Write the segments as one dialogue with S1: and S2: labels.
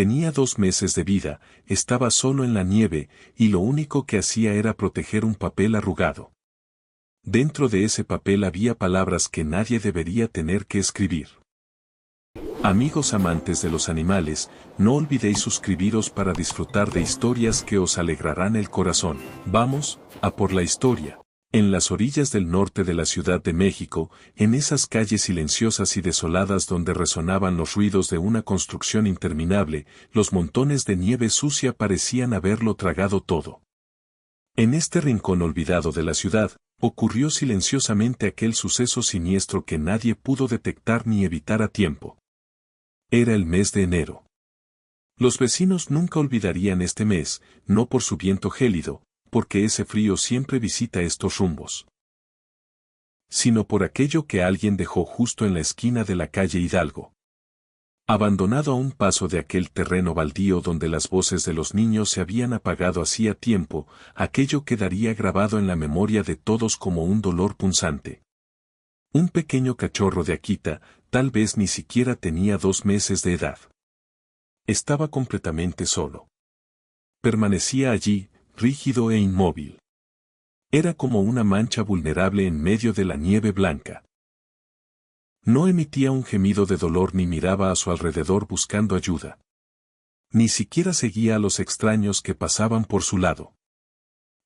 S1: Tenía 2 meses de vida, estaba solo en la nieve, y lo único que hacía era proteger un papel arrugado. Dentro de ese papel había palabras que nadie debería tener que escribir. Amigos amantes de los animales, no olvidéis suscribiros para disfrutar de historias que os alegrarán el corazón. Vamos, a por la historia. En las orillas del norte de la Ciudad de México, en esas calles silenciosas y desoladas donde resonaban los ruidos de una construcción interminable, los montones de nieve sucia parecían haberlo tragado todo. En este rincón olvidado de la ciudad, ocurrió silenciosamente aquel suceso siniestro que nadie pudo detectar ni evitar a tiempo. Era el mes de enero. Los vecinos nunca olvidarían este mes, no por su viento gélido, porque ese frío siempre visita estos rumbos, sino por aquello que alguien dejó justo en la esquina de la calle Hidalgo. Abandonado a un paso de aquel terreno baldío donde las voces de los niños se habían apagado hacía tiempo, aquello quedaría grabado en la memoria de todos como un dolor punzante. Un pequeño cachorro de Akita, tal vez ni siquiera tenía 2 meses de edad. Estaba completamente solo. Permanecía allí, rígido e inmóvil. Era como una mancha vulnerable en medio de la nieve blanca. No emitía un gemido de dolor ni miraba a su alrededor buscando ayuda. Ni siquiera seguía a los extraños que pasaban por su lado.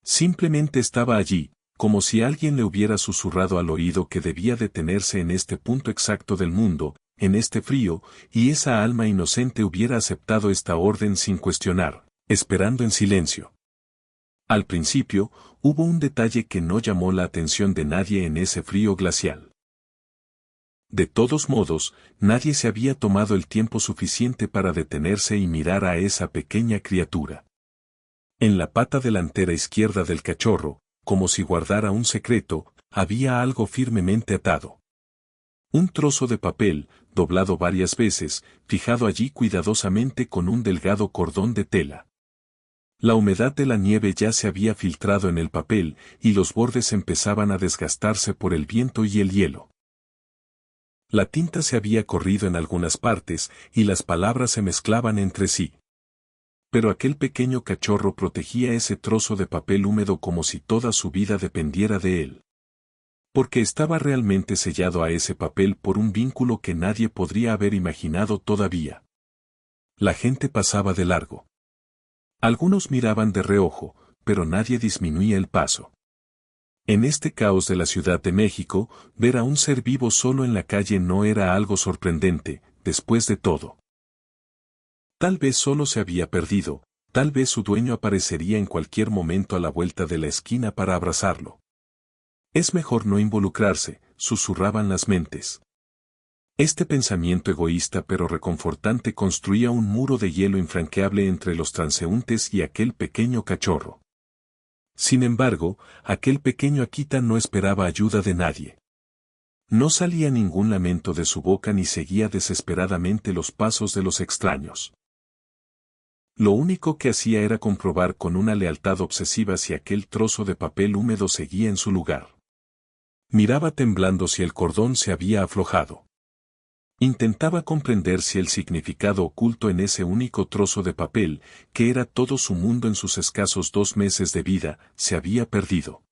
S1: Simplemente estaba allí, como si alguien le hubiera susurrado al oído que debía detenerse en este punto exacto del mundo, en este frío, y esa alma inocente hubiera aceptado esta orden sin cuestionar, esperando en silencio. Al principio, hubo un detalle que no llamó la atención de nadie en ese frío glacial. De todos modos, nadie se había tomado el tiempo suficiente para detenerse y mirar a esa pequeña criatura. En la pata delantera izquierda del cachorro, como si guardara un secreto, había algo firmemente atado. Un trozo de papel, doblado varias veces, fijado allí cuidadosamente con un delgado cordón de tela. La humedad de la nieve ya se había filtrado en el papel, y los bordes empezaban a desgastarse por el viento y el hielo. La tinta se había corrido en algunas partes, y las palabras se mezclaban entre sí. Pero aquel pequeño cachorro protegía ese trozo de papel húmedo como si toda su vida dependiera de él. Porque estaba realmente sellado a ese papel por un vínculo que nadie podría haber imaginado todavía. La gente pasaba de largo. Algunos miraban de reojo, pero nadie disminuía el paso. En este caos de la Ciudad de México, ver a un ser vivo solo en la calle no era algo sorprendente, después de todo. Tal vez solo se había perdido, tal vez su dueño aparecería en cualquier momento a la vuelta de la esquina para abrazarlo. Es mejor no involucrarse, susurraban las mentes. Este pensamiento egoísta pero reconfortante construía un muro de hielo infranqueable entre los transeúntes y aquel pequeño cachorro. Sin embargo, aquel pequeño Akita no esperaba ayuda de nadie. No salía ningún lamento de su boca ni seguía desesperadamente los pasos de los extraños. Lo único que hacía era comprobar con una lealtad obsesiva si aquel trozo de papel húmedo seguía en su lugar. Miraba temblando si el cordón se había aflojado. Intentaba comprender si el significado oculto en ese único trozo de papel, que era todo su mundo en sus escasos 2 meses de vida, se había perdido.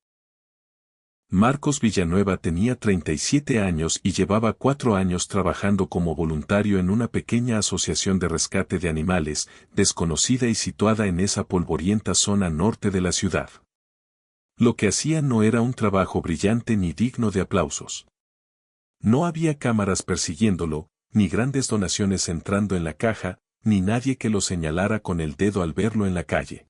S1: Marcos Villanueva tenía 37 años y llevaba 4 años trabajando como voluntario en una pequeña asociación de rescate de animales, desconocida y situada en esa polvorienta zona norte de la ciudad. Lo que hacía no era un trabajo brillante ni digno de aplausos. No había cámaras persiguiéndolo, ni grandes donaciones entrando en la caja, ni nadie que lo señalara con el dedo al verlo en la calle.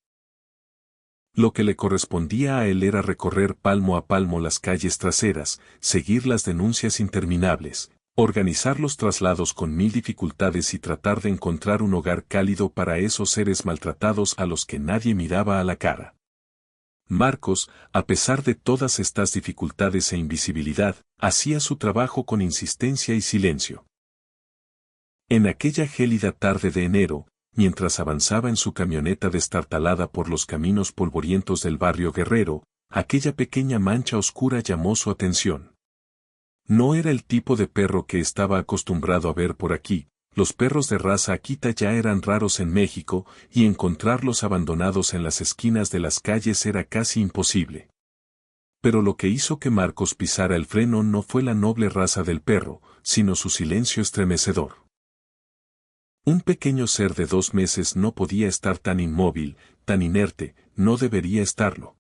S1: Lo que le correspondía a él era recorrer palmo a palmo las calles traseras, seguir las denuncias interminables, organizar los traslados con 1000 dificultades y tratar de encontrar un hogar cálido para esos seres maltratados a los que nadie miraba a la cara. Marcos, a pesar de todas estas dificultades e invisibilidad, hacía su trabajo con insistencia y silencio. En aquella gélida tarde de enero, mientras avanzaba en su camioneta destartalada por los caminos polvorientos del barrio Guerrero, aquella pequeña mancha oscura llamó su atención. No era el tipo de perro que estaba acostumbrado a ver por aquí, Los perros de raza Akita ya eran raros en México, y encontrarlos abandonados en las esquinas de las calles era casi imposible. Pero lo que hizo que Marcos pisara el freno no fue la noble raza del perro, sino su silencio estremecedor. Un pequeño ser de 2 meses no podía estar tan inmóvil, tan inerte, no debería estarlo.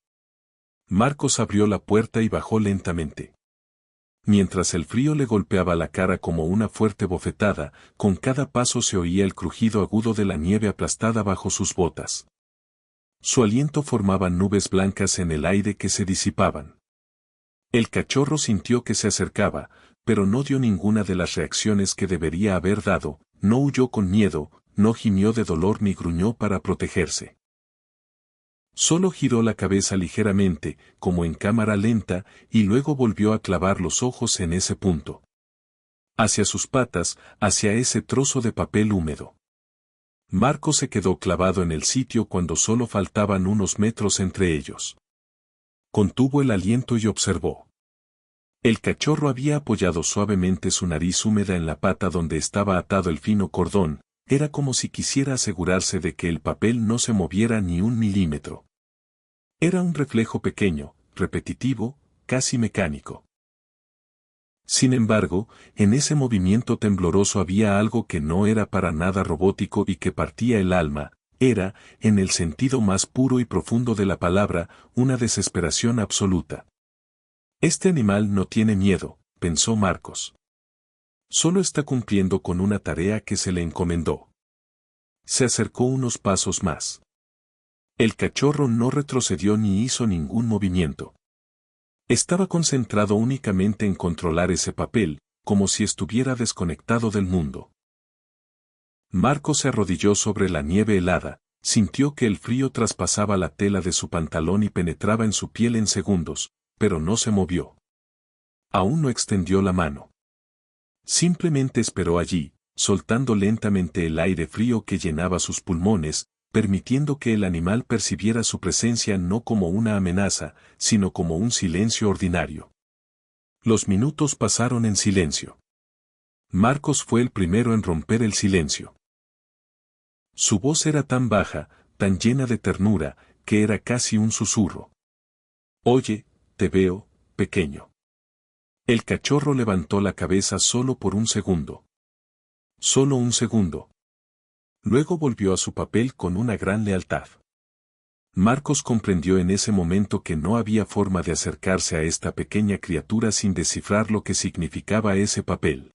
S1: Marcos abrió la puerta y bajó lentamente. Mientras el frío le golpeaba la cara como una fuerte bofetada, con cada paso se oía el crujido agudo de la nieve aplastada bajo sus botas. Su aliento formaba nubes blancas en el aire que se disipaban. El cachorro sintió que se acercaba, pero no dio ninguna de las reacciones que debería haber dado, no huyó con miedo, no gimió de dolor ni gruñó para protegerse. Solo giró la cabeza ligeramente, como en cámara lenta, y luego volvió a clavar los ojos en ese punto. Hacia sus patas, hacia ese trozo de papel húmedo. Marco se quedó clavado en el sitio cuando solo faltaban unos metros entre ellos. Contuvo el aliento y observó. El cachorro había apoyado suavemente su nariz húmeda en la pata donde estaba atado el fino cordón, era como si quisiera asegurarse de que el papel no se moviera ni 1 milímetro. Era un reflejo pequeño, repetitivo, casi mecánico. Sin embargo, en ese movimiento tembloroso había algo que no era para nada robótico y que partía el alma, era, en el sentido más puro y profundo de la palabra, una desesperación absoluta. Este animal no tiene miedo, pensó Marcos. Solo está cumpliendo con una tarea que se le encomendó. Se acercó unos pasos más. El cachorro no retrocedió ni hizo ningún movimiento. Estaba concentrado únicamente en controlar ese papel, como si estuviera desconectado del mundo. Marcos se arrodilló sobre la nieve helada, sintió que el frío traspasaba la tela de su pantalón y penetraba en su piel en segundos, pero no se movió. Aún no extendió la mano. Simplemente esperó allí, soltando lentamente el aire frío que llenaba sus pulmones, permitiendo que el animal percibiera su presencia no como una amenaza, sino como un silencio ordinario. Los minutos pasaron en silencio. Marcos fue el primero en romper el silencio. Su voz era tan baja, tan llena de ternura, que era casi un susurro. Oye, te veo, pequeño. El cachorro levantó la cabeza solo por un segundo. Solo un segundo. Luego volvió a su papel con una gran lealtad. Marcos comprendió en ese momento que no había forma de acercarse a esta pequeña criatura sin descifrar lo que significaba ese papel.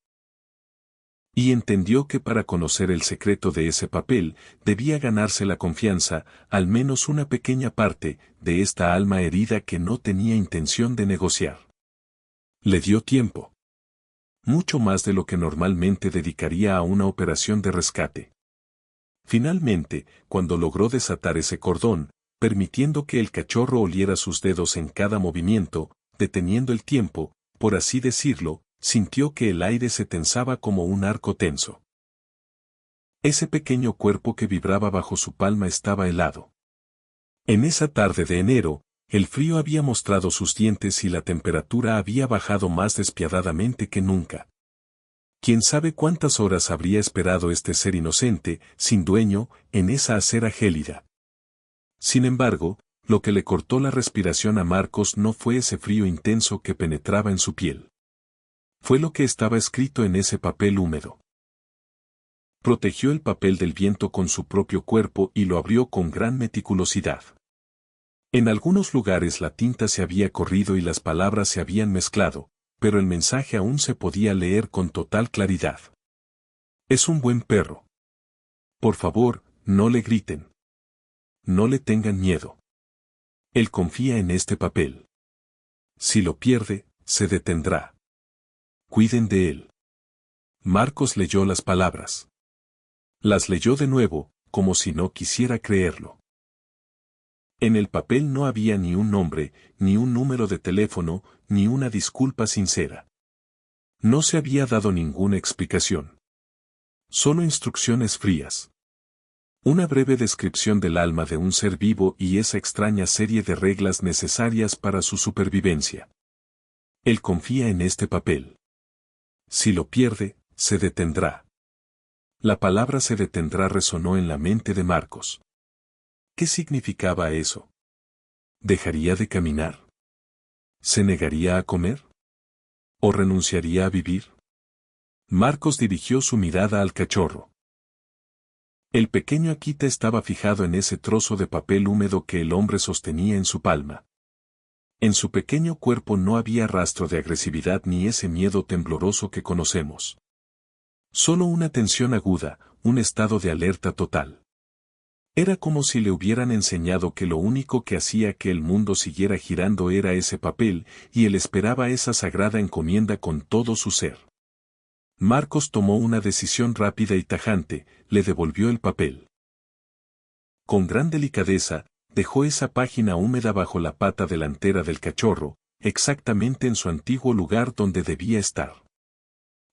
S1: Y entendió que para conocer el secreto de ese papel, debía ganarse la confianza, al menos una pequeña parte, de esta alma herida que no tenía intención de negociar. Le dio tiempo. Mucho más de lo que normalmente dedicaría a una operación de rescate. Finalmente, cuando logró desatar ese cordón, permitiendo que el cachorro oliera sus dedos en cada movimiento, deteniendo el tiempo, por así decirlo, sintió que el aire se tensaba como un arco tenso. Ese pequeño cuerpo que vibraba bajo su palma estaba helado. En esa tarde de enero, el frío había mostrado sus dientes y la temperatura había bajado más despiadadamente que nunca. ¿Quién sabe cuántas horas habría esperado este ser inocente, sin dueño, en esa acera gélida? Sin embargo, lo que le cortó la respiración a Marcos no fue ese frío intenso que penetraba en su piel. Fue lo que estaba escrito en ese papel húmedo. Protegió el papel del viento con su propio cuerpo y lo abrió con gran meticulosidad. En algunos lugares la tinta se había corrido y las palabras se habían mezclado, pero el mensaje aún se podía leer con total claridad. Es un buen perro. Por favor, no le griten. No le tengan miedo. Él confía en este papel. Si lo pierde, se detendrá. Cuiden de él. Marcos leyó las palabras. Las leyó de nuevo, como si no quisiera creerlo. En el papel no había ni un nombre, ni un número de teléfono, ni una disculpa sincera. No se había dado ninguna explicación. Solo instrucciones frías. Una breve descripción del alma de un ser vivo y esa extraña serie de reglas necesarias para su supervivencia. Él confía en este papel. Si lo pierde, se detendrá. La palabra se detendrá resonó en la mente de Marcos. ¿Qué significaba eso? ¿Dejaría de caminar? ¿Se negaría a comer? ¿O renunciaría a vivir? Marcos dirigió su mirada al cachorro. El pequeño Akita estaba fijado en ese trozo de papel húmedo que el hombre sostenía en su palma. En su pequeño cuerpo no había rastro de agresividad ni ese miedo tembloroso que conocemos. Solo una tensión aguda, un estado de alerta total. Era como si le hubieran enseñado que lo único que hacía que el mundo siguiera girando era ese papel, y él esperaba esa sagrada encomienda con todo su ser. Marcos tomó una decisión rápida y tajante, le devolvió el papel. Con gran delicadeza, dejó esa página húmeda bajo la pata delantera del cachorro, exactamente en su antiguo lugar donde debía estar.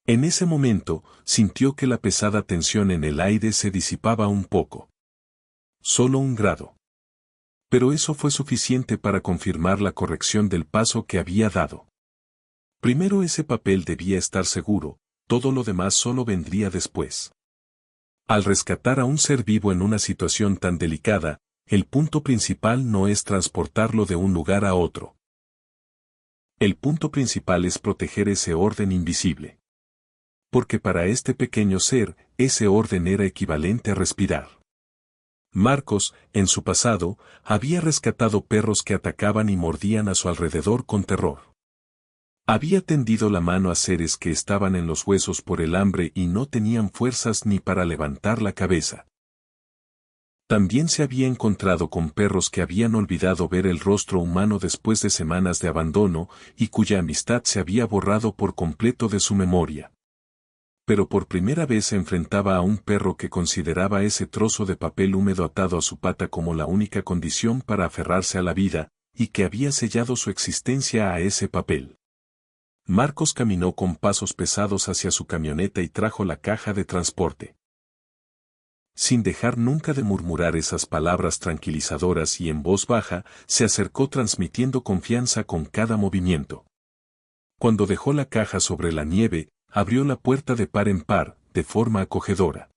S1: En ese momento, sintió que la pesada tensión en el aire se disipaba un poco. Solo 1 grado. Pero eso fue suficiente para confirmar la corrección del paso que había dado. Primero ese papel debía estar seguro, todo lo demás solo vendría después. Al rescatar a un ser vivo en una situación tan delicada, el punto principal no es transportarlo de un lugar a otro. El punto principal es proteger ese orden invisible. Porque para este pequeño ser, ese orden era equivalente a respirar. Marcos, en su pasado, había rescatado perros que atacaban y mordían a su alrededor con terror. Había tendido la mano a seres que estaban en los huesos por el hambre y no tenían fuerzas ni para levantar la cabeza. También se había encontrado con perros que habían olvidado ver el rostro humano después de semanas de abandono y cuya amistad se había borrado por completo de su memoria. Pero por primera vez se enfrentaba a un perro que consideraba ese trozo de papel húmedo atado a su pata como la única condición para aferrarse a la vida, y que había sellado su existencia a ese papel. Marcos caminó con pasos pesados hacia su camioneta y trajo la caja de transporte. Sin dejar nunca de murmurar esas palabras tranquilizadoras y en voz baja, se acercó transmitiendo confianza con cada movimiento. Cuando dejó la caja sobre la nieve, abrió la puerta de par en par, de forma acogedora.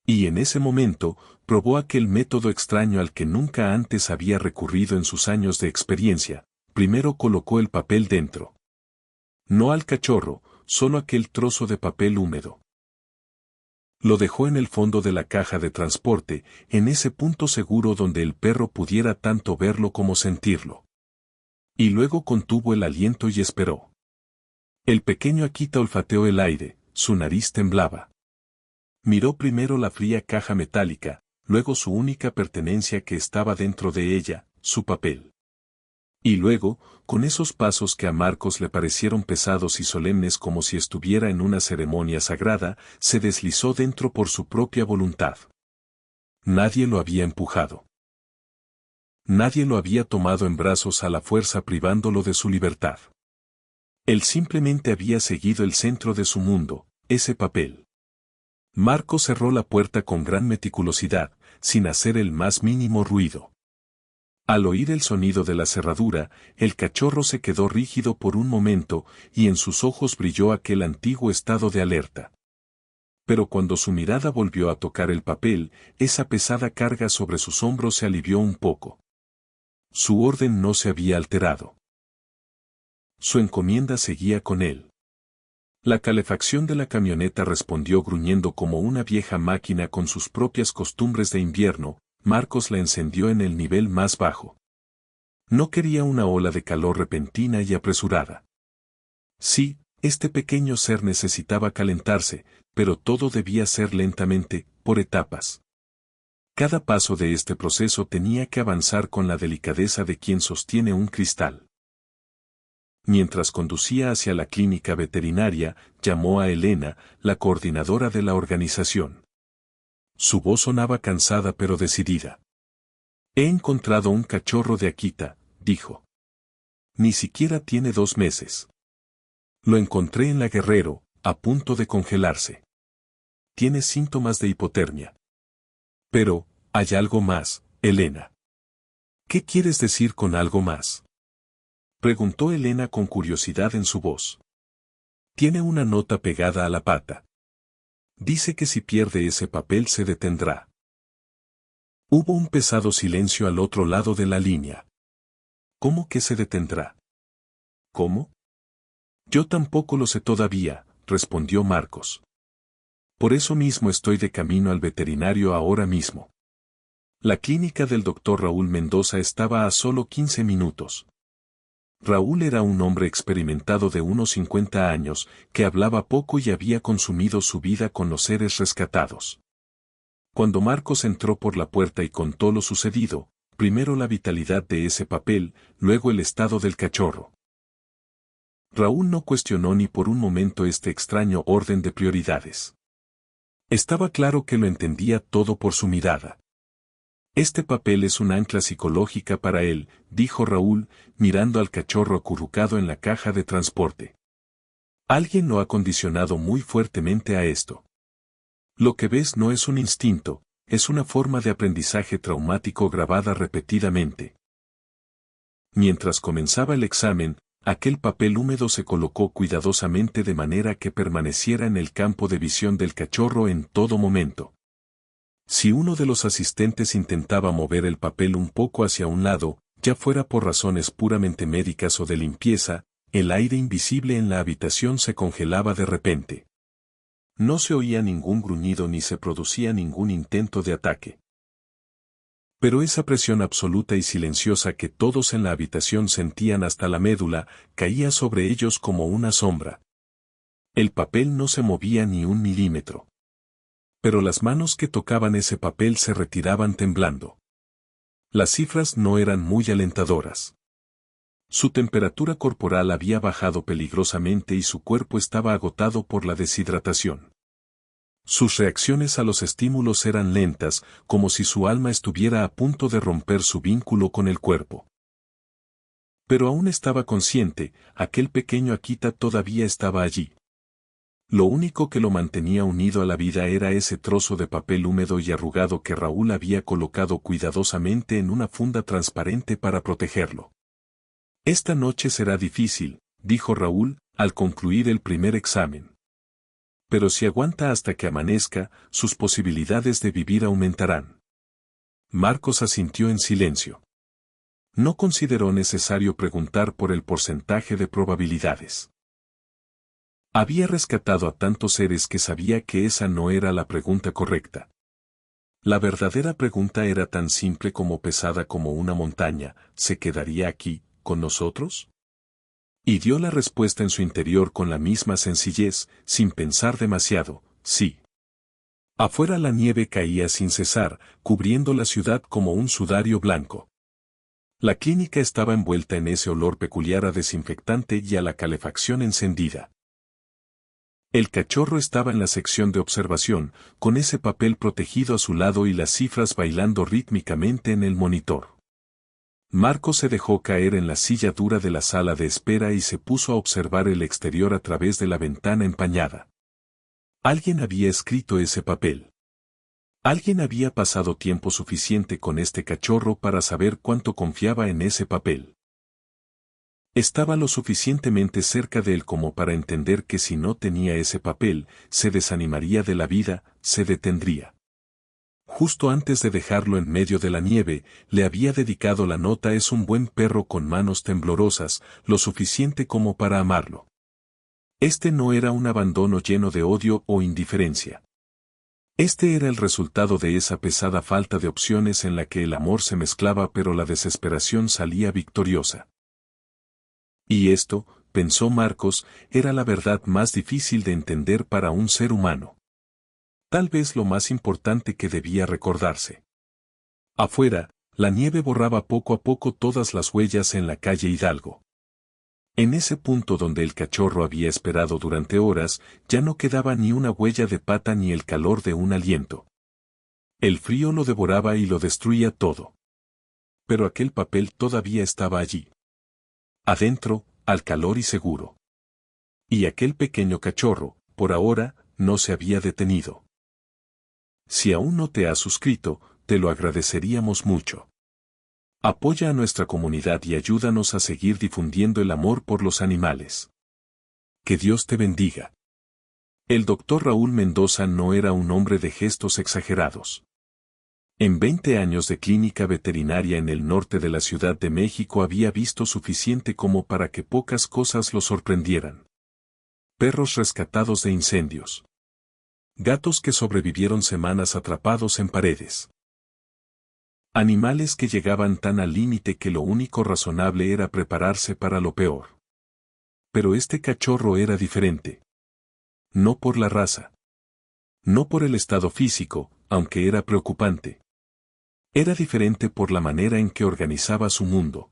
S1: Y en ese momento, probó aquel método extraño al que nunca antes había recurrido en sus años de experiencia. Primero colocó el papel dentro. No al cachorro, solo aquel trozo de papel húmedo. Lo dejó en el fondo de la caja de transporte, en ese punto seguro donde el perro pudiera tanto verlo como sentirlo. Y luego contuvo el aliento y esperó. El pequeño Akita olfateó el aire, su nariz temblaba. Miró primero la fría caja metálica, luego su única pertenencia que estaba dentro de ella, su papel. Y luego, con esos pasos que a Marcos le parecieron pesados y solemnes como si estuviera en una ceremonia sagrada, se deslizó dentro por su propia voluntad. Nadie lo había empujado. Nadie lo había tomado en brazos a la fuerza privándolo de su libertad. Él simplemente había seguido el centro de su mundo, ese papel. Marcos cerró la puerta con gran meticulosidad, sin hacer el más mínimo ruido. Al oír el sonido de la cerradura, el cachorro se quedó rígido por un momento y en sus ojos brilló aquel antiguo estado de alerta. Pero cuando su mirada volvió a tocar el papel, esa pesada carga sobre sus hombros se alivió un poco. Su orden no se había alterado. Su encomienda seguía con él. La calefacción de la camioneta respondió gruñendo como una vieja máquina con sus propias costumbres de invierno. Marcos la encendió en el nivel más bajo. No quería una ola de calor repentina y apresurada. Sí, este pequeño ser necesitaba calentarse, pero todo debía ser lentamente, por etapas. Cada paso de este proceso tenía que avanzar con la delicadeza de quien sostiene un cristal. Mientras conducía hacia la clínica veterinaria, llamó a Elena, la coordinadora de la organización. Su voz sonaba cansada pero decidida. He encontrado un cachorro de Akita, dijo. Ni siquiera tiene 2 meses. Lo encontré en la Guerrero, a punto de congelarse. Tiene síntomas de hipotermia. Pero, hay algo más, Elena. ¿Qué quieres decir con algo más? Preguntó Elena con curiosidad en su voz. Tiene una nota pegada a la pata. Dice que si pierde ese papel se detendrá. Hubo un pesado silencio al otro lado de la línea. ¿Cómo que se detendrá? ¿Cómo? Yo tampoco lo sé todavía, respondió Marcos. Por eso mismo estoy de camino al veterinario ahora mismo. La clínica del doctor Raúl Mendoza estaba a solo 15 minutos. Raúl era un hombre experimentado de unos 50 años, que hablaba poco y había consumido su vida con los seres rescatados. Cuando Marcos entró por la puerta y contó lo sucedido, primero la vitalidad de ese papel, luego el estado del cachorro. Raúl no cuestionó ni por un momento este extraño orden de prioridades. Estaba claro que lo entendía todo por su mirada. Este papel es un ancla psicológica para él, dijo Raúl, mirando al cachorro acurrucado en la caja de transporte. Alguien lo ha condicionado muy fuertemente a esto. Lo que ves no es un instinto, es una forma de aprendizaje traumático grabada repetidamente. Mientras comenzaba el examen, aquel papel húmedo se colocó cuidadosamente de manera que permaneciera en el campo de visión del cachorro en todo momento. Si uno de los asistentes intentaba mover el papel un poco hacia un lado, ya fuera por razones puramente médicas o de limpieza, el aire invisible en la habitación se congelaba de repente. No se oía ningún gruñido ni se producía ningún intento de ataque. Pero esa presión absoluta y silenciosa que todos en la habitación sentían hasta la médula, caía sobre ellos como una sombra. El papel no se movía ni un milímetro. Pero las manos que tocaban ese papel se retiraban temblando. Las cifras no eran muy alentadoras. Su temperatura corporal había bajado peligrosamente y su cuerpo estaba agotado por la deshidratación. Sus reacciones a los estímulos eran lentas, como si su alma estuviera a punto de romper su vínculo con el cuerpo. Pero aún estaba consciente, aquel pequeño Akita todavía estaba allí. Lo único que lo mantenía unido a la vida era ese trozo de papel húmedo y arrugado que Raúl había colocado cuidadosamente en una funda transparente para protegerlo. Esta noche será difícil, dijo Raúl, al concluir el primer examen. Pero si aguanta hasta que amanezca, sus posibilidades de vivir aumentarán. Marcos asintió en silencio. No consideró necesario preguntar por el porcentaje de probabilidades. Había rescatado a tantos seres que sabía que esa no era la pregunta correcta. La verdadera pregunta era tan simple como pesada como una montaña: ¿se quedaría aquí, con nosotros? Y dio la respuesta en su interior con la misma sencillez, sin pensar demasiado: sí. Afuera la nieve caía sin cesar, cubriendo la ciudad como un sudario blanco. La clínica estaba envuelta en ese olor peculiar a desinfectante y a la calefacción encendida. El cachorro estaba en la sección de observación, con ese papel protegido a su lado y las cifras bailando rítmicamente en el monitor. Marcos se dejó caer en la silla dura de la sala de espera y se puso a observar el exterior a través de la ventana empañada. Alguien había escrito ese papel. Alguien había pasado tiempo suficiente con este cachorro para saber cuánto confiaba en ese papel. Estaba lo suficientemente cerca de él como para entender que si no tenía ese papel, se desanimaría de la vida, se detendría. Justo antes de dejarlo en medio de la nieve, le había dedicado la nota: es un buen perro con manos temblorosas, lo suficiente como para amarlo. Este no era un abandono lleno de odio o indiferencia. Este era el resultado de esa pesada falta de opciones en la que el amor se mezclaba pero la desesperación salía victoriosa. Y esto, pensó Marcos, era la verdad más difícil de entender para un ser humano. Tal vez lo más importante que debía recordarse. Afuera, la nieve borraba poco a poco todas las huellas en la calle Hidalgo. En ese punto donde el cachorro había esperado durante horas, ya no quedaba ni una huella de pata ni el calor de un aliento. El frío lo devoraba y lo destruía todo. Pero aquel papel todavía estaba allí. Adentro, al calor y seguro. Y aquel pequeño cachorro, por ahora, no se había detenido. Si aún no te has suscrito, te lo agradeceríamos mucho. Apoya a nuestra comunidad y ayúdanos a seguir difundiendo el amor por los animales. Que Dios te bendiga. El doctor Raúl Mendoza no era un hombre de gestos exagerados. En 20 años de clínica veterinaria en el norte de la Ciudad de México había visto suficiente como para que pocas cosas lo sorprendieran. Perros rescatados de incendios. Gatos que sobrevivieron semanas atrapados en paredes. Animales que llegaban tan al límite que lo único razonable era prepararse para lo peor. Pero este cachorro era diferente. No por la raza. No por el estado físico, aunque era preocupante. Era diferente por la manera en que organizaba su mundo.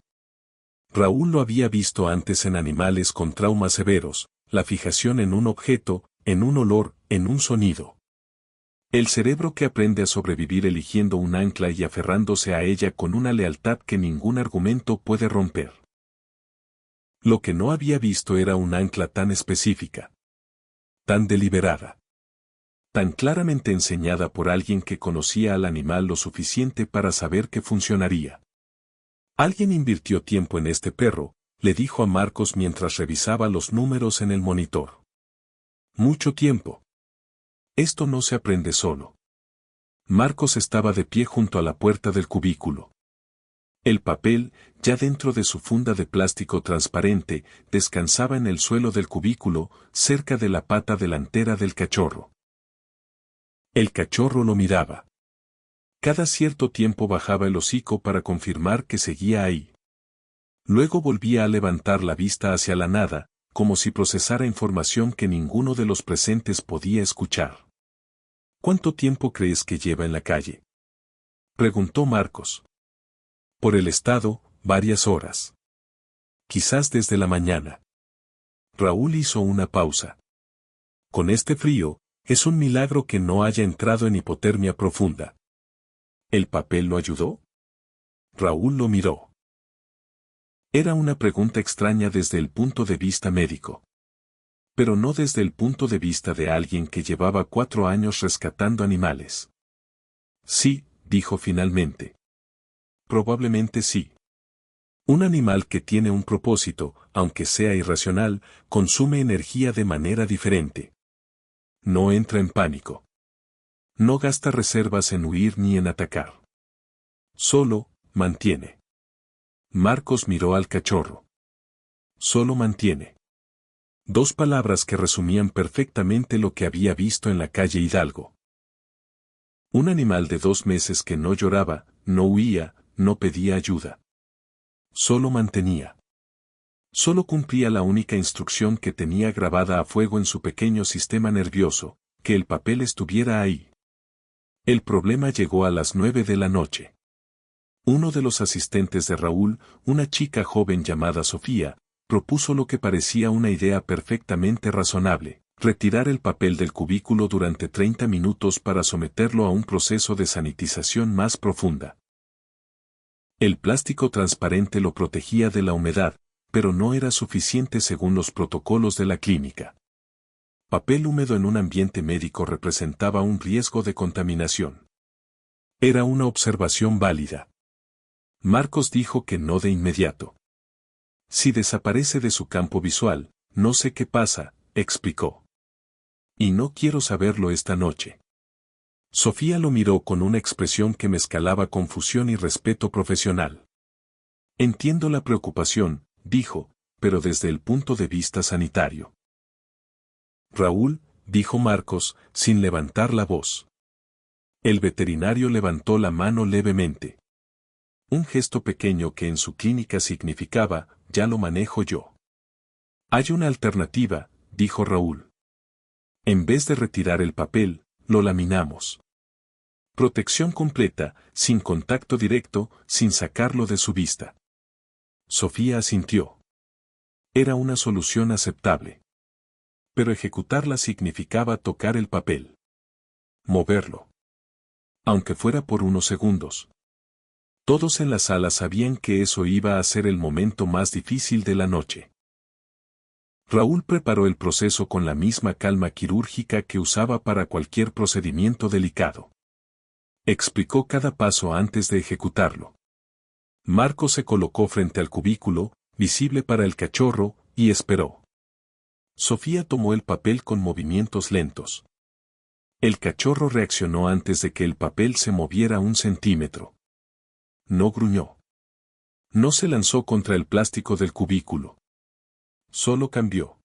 S1: Raúl lo había visto antes en animales con traumas severos, la fijación en un objeto, en un olor, en un sonido. El cerebro que aprende a sobrevivir eligiendo un ancla y aferrándose a ella con una lealtad que ningún argumento puede romper. Lo que no había visto era un ancla tan específica, tan deliberada, tan claramente enseñada por alguien que conocía al animal lo suficiente para saber que funcionaría. Alguien invirtió tiempo en este perro, le dijo a Marcos mientras revisaba los números en el monitor. Mucho tiempo. Esto no se aprende solo. Marcos estaba de pie junto a la puerta del cubículo. El papel, ya dentro de su funda de plástico transparente, descansaba en el suelo del cubículo, cerca de la pata delantera del cachorro. El cachorro lo miraba. Cada cierto tiempo bajaba el hocico para confirmar que seguía ahí. Luego volvía a levantar la vista hacia la nada, como si procesara información que ninguno de los presentes podía escuchar. ¿Cuánto tiempo crees que lleva en la calle?, preguntó Marcos. Por el estado, varias horas. Quizás desde la mañana. Raúl hizo una pausa. Con este frío, es un milagro que no haya entrado en hipotermia profunda. ¿El papel lo ayudó? Raúl lo miró. Era una pregunta extraña desde el punto de vista médico. Pero no desde el punto de vista de alguien que llevaba 4 años rescatando animales. Sí, dijo finalmente. Probablemente sí. Un animal que tiene un propósito, aunque sea irracional, consume energía de manera diferente. No entra en pánico. No gasta reservas en huir ni en atacar. Solo, mantiene. Marcos miró al cachorro. Solo mantiene. 2 palabras que resumían perfectamente lo que había visto en la calle Hidalgo. Un animal de 2 meses que no lloraba, no huía, no pedía ayuda. Solo mantenía. Solo cumplía la única instrucción que tenía grabada a fuego en su pequeño sistema nervioso, que el papel estuviera ahí. El problema llegó a las 9 de la noche. Uno de los asistentes de Raúl, una chica joven llamada Sofía, propuso lo que parecía una idea perfectamente razonable: retirar el papel del cubículo durante 30 minutos para someterlo a un proceso de sanitización más profunda. El plástico transparente lo protegía de la humedad, pero no era suficiente según los protocolos de la clínica. Papel húmedo en un ambiente médico representaba un riesgo de contaminación. Era una observación válida. Marcos dijo que no de inmediato. Si desaparece de su campo visual, no sé qué pasa, explicó. Y no quiero saberlo esta noche. Sofía lo miró con una expresión que mezclaba confusión y respeto profesional. Entiendo la preocupación, dijo, pero desde el punto de vista sanitario. Raúl, dijo Marcos, sin levantar la voz. El veterinario levantó la mano levemente. Un gesto pequeño que en su clínica significaba: ya lo manejo yo. Hay una alternativa, dijo Raúl. En vez de retirar el papel, lo laminamos. Protección completa, sin contacto directo, sin sacarlo de su vista. Sofía asintió. Era una solución aceptable. Pero ejecutarla significaba tocar el papel. Moverlo. Aunque fuera por unos segundos. Todos en la sala sabían que eso iba a ser el momento más difícil de la noche. Raúl preparó el proceso con la misma calma quirúrgica que usaba para cualquier procedimiento delicado. Explicó cada paso antes de ejecutarlo. Marcos se colocó frente al cubículo, visible para el cachorro, y esperó. Sofía tomó el papel con movimientos lentos. El cachorro reaccionó antes de que el papel se moviera un centímetro. No gruñó. No se lanzó contra el plástico del cubículo. Solo cambió.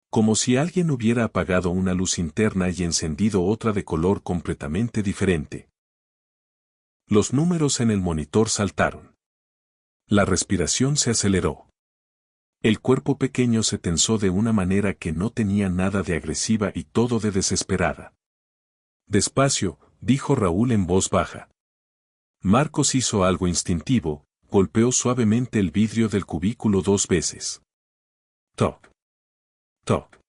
S1: Como si alguien hubiera apagado una luz interna y encendido otra de color completamente diferente. Los números en el monitor saltaron. La respiración se aceleró. El cuerpo pequeño se tensó de una manera que no tenía nada de agresiva y todo de desesperada. Despacio, dijo Raúl en voz baja. Marcos hizo algo instintivo, golpeó suavemente el vidrio del cubículo 2 veces. Toc. Toc.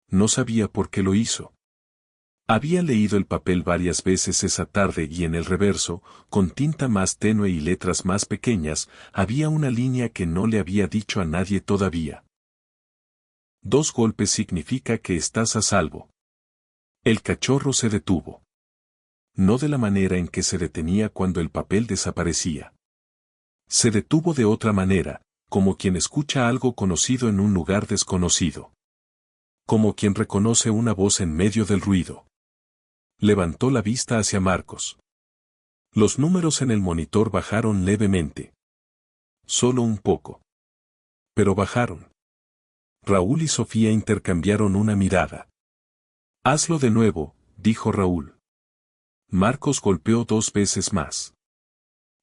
S1: No sabía por qué lo hizo. Había leído el papel varias veces esa tarde y en el reverso, con tinta más tenue y letras más pequeñas, había una línea que no le había dicho a nadie todavía. 2 golpes significa que estás a salvo. El cachorro se detuvo. No de la manera en que se detenía cuando el papel desaparecía. Se detuvo de otra manera, como quien escucha algo conocido en un lugar desconocido. Como quien reconoce una voz en medio del ruido. Levantó la vista hacia Marcos. Los números en el monitor bajaron levemente. Solo un poco. Pero bajaron. Raúl y Sofía intercambiaron una mirada. Hazlo de nuevo, dijo Raúl. Marcos golpeó 2 veces más.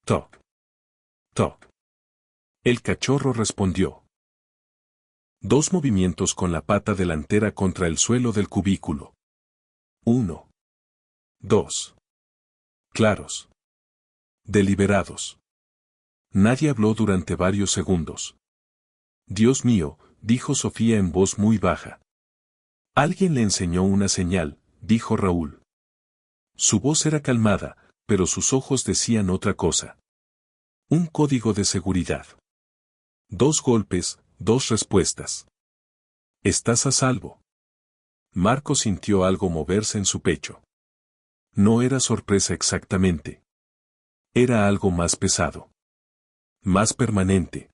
S1: Toc. Toc. El cachorro respondió. 2 movimientos con la pata delantera contra el suelo del cubículo. 1. 2. Claros. Deliberados. Nadie habló durante varios segundos. Dios mío, dijo Sofía en voz muy baja. Alguien le enseñó una señal, dijo Raúl. Su voz era calmada, pero sus ojos decían otra cosa. Un código de seguridad. 2 golpes, 2 respuestas. Estás a salvo. Marco sintió algo moverse en su pecho. No era sorpresa exactamente. Era algo más pesado. Más permanente.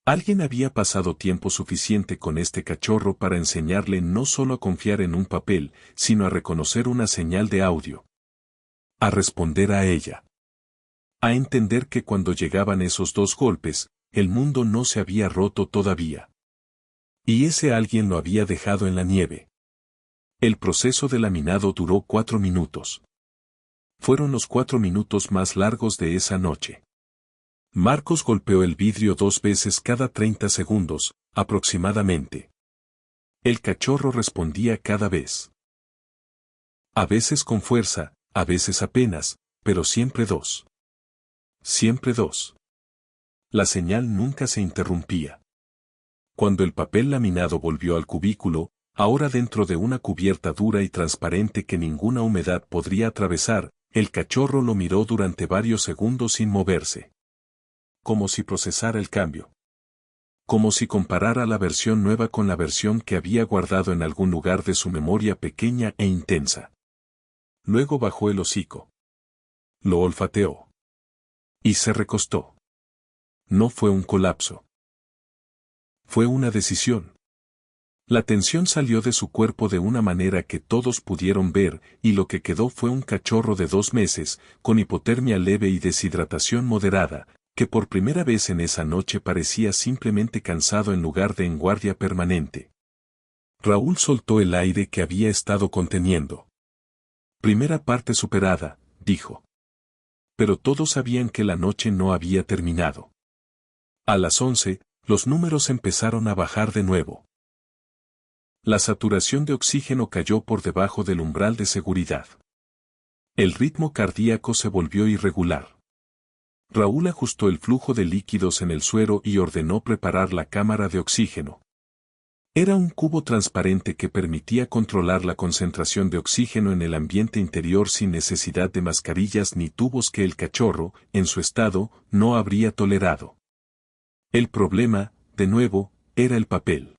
S1: Alguien había pasado tiempo suficiente con este cachorro para enseñarle no solo a confiar en un papel, sino a reconocer una señal de audio. A responder a ella. A entender que cuando llegaban esos 2 golpes, el mundo no se había roto todavía. Y ese alguien lo había dejado en la nieve. El proceso de laminado duró 4 minutos. Fueron los 4 minutos más largos de esa noche. Marcos golpeó el vidrio 2 veces cada 30 segundos, aproximadamente. El cachorro respondía cada vez. A veces con fuerza, a veces apenas, pero siempre 2. Siempre 2. La señal nunca se interrumpía. Cuando el papel laminado volvió al cubículo, ahora dentro de una cubierta dura y transparente que ninguna humedad podría atravesar, el cachorro lo miró durante varios segundos sin moverse. Como si procesara el cambio. Como si comparara la versión nueva con la versión que había guardado en algún lugar de su memoria pequeña e intensa. Luego bajó el hocico. Lo olfateó. Y se recostó. No fue un colapso. Fue una decisión. La tensión salió de su cuerpo de una manera que todos pudieron ver, y lo que quedó fue un cachorro de 2 meses, con hipotermia leve y deshidratación moderada, que por primera vez en esa noche parecía simplemente cansado en lugar de en guardia permanente. Raúl soltó el aire que había estado conteniendo. Primera parte superada, dijo. Pero todos sabían que la noche no había terminado. A las 11, los números empezaron a bajar de nuevo. La saturación de oxígeno cayó por debajo del umbral de seguridad. El ritmo cardíaco se volvió irregular. Raúl ajustó el flujo de líquidos en el suero y ordenó preparar la cámara de oxígeno. Era un cubo transparente que permitía controlar la concentración de oxígeno en el ambiente interior sin necesidad de mascarillas ni tubos que el cachorro, en su estado, no habría tolerado. El problema, de nuevo, era el papel.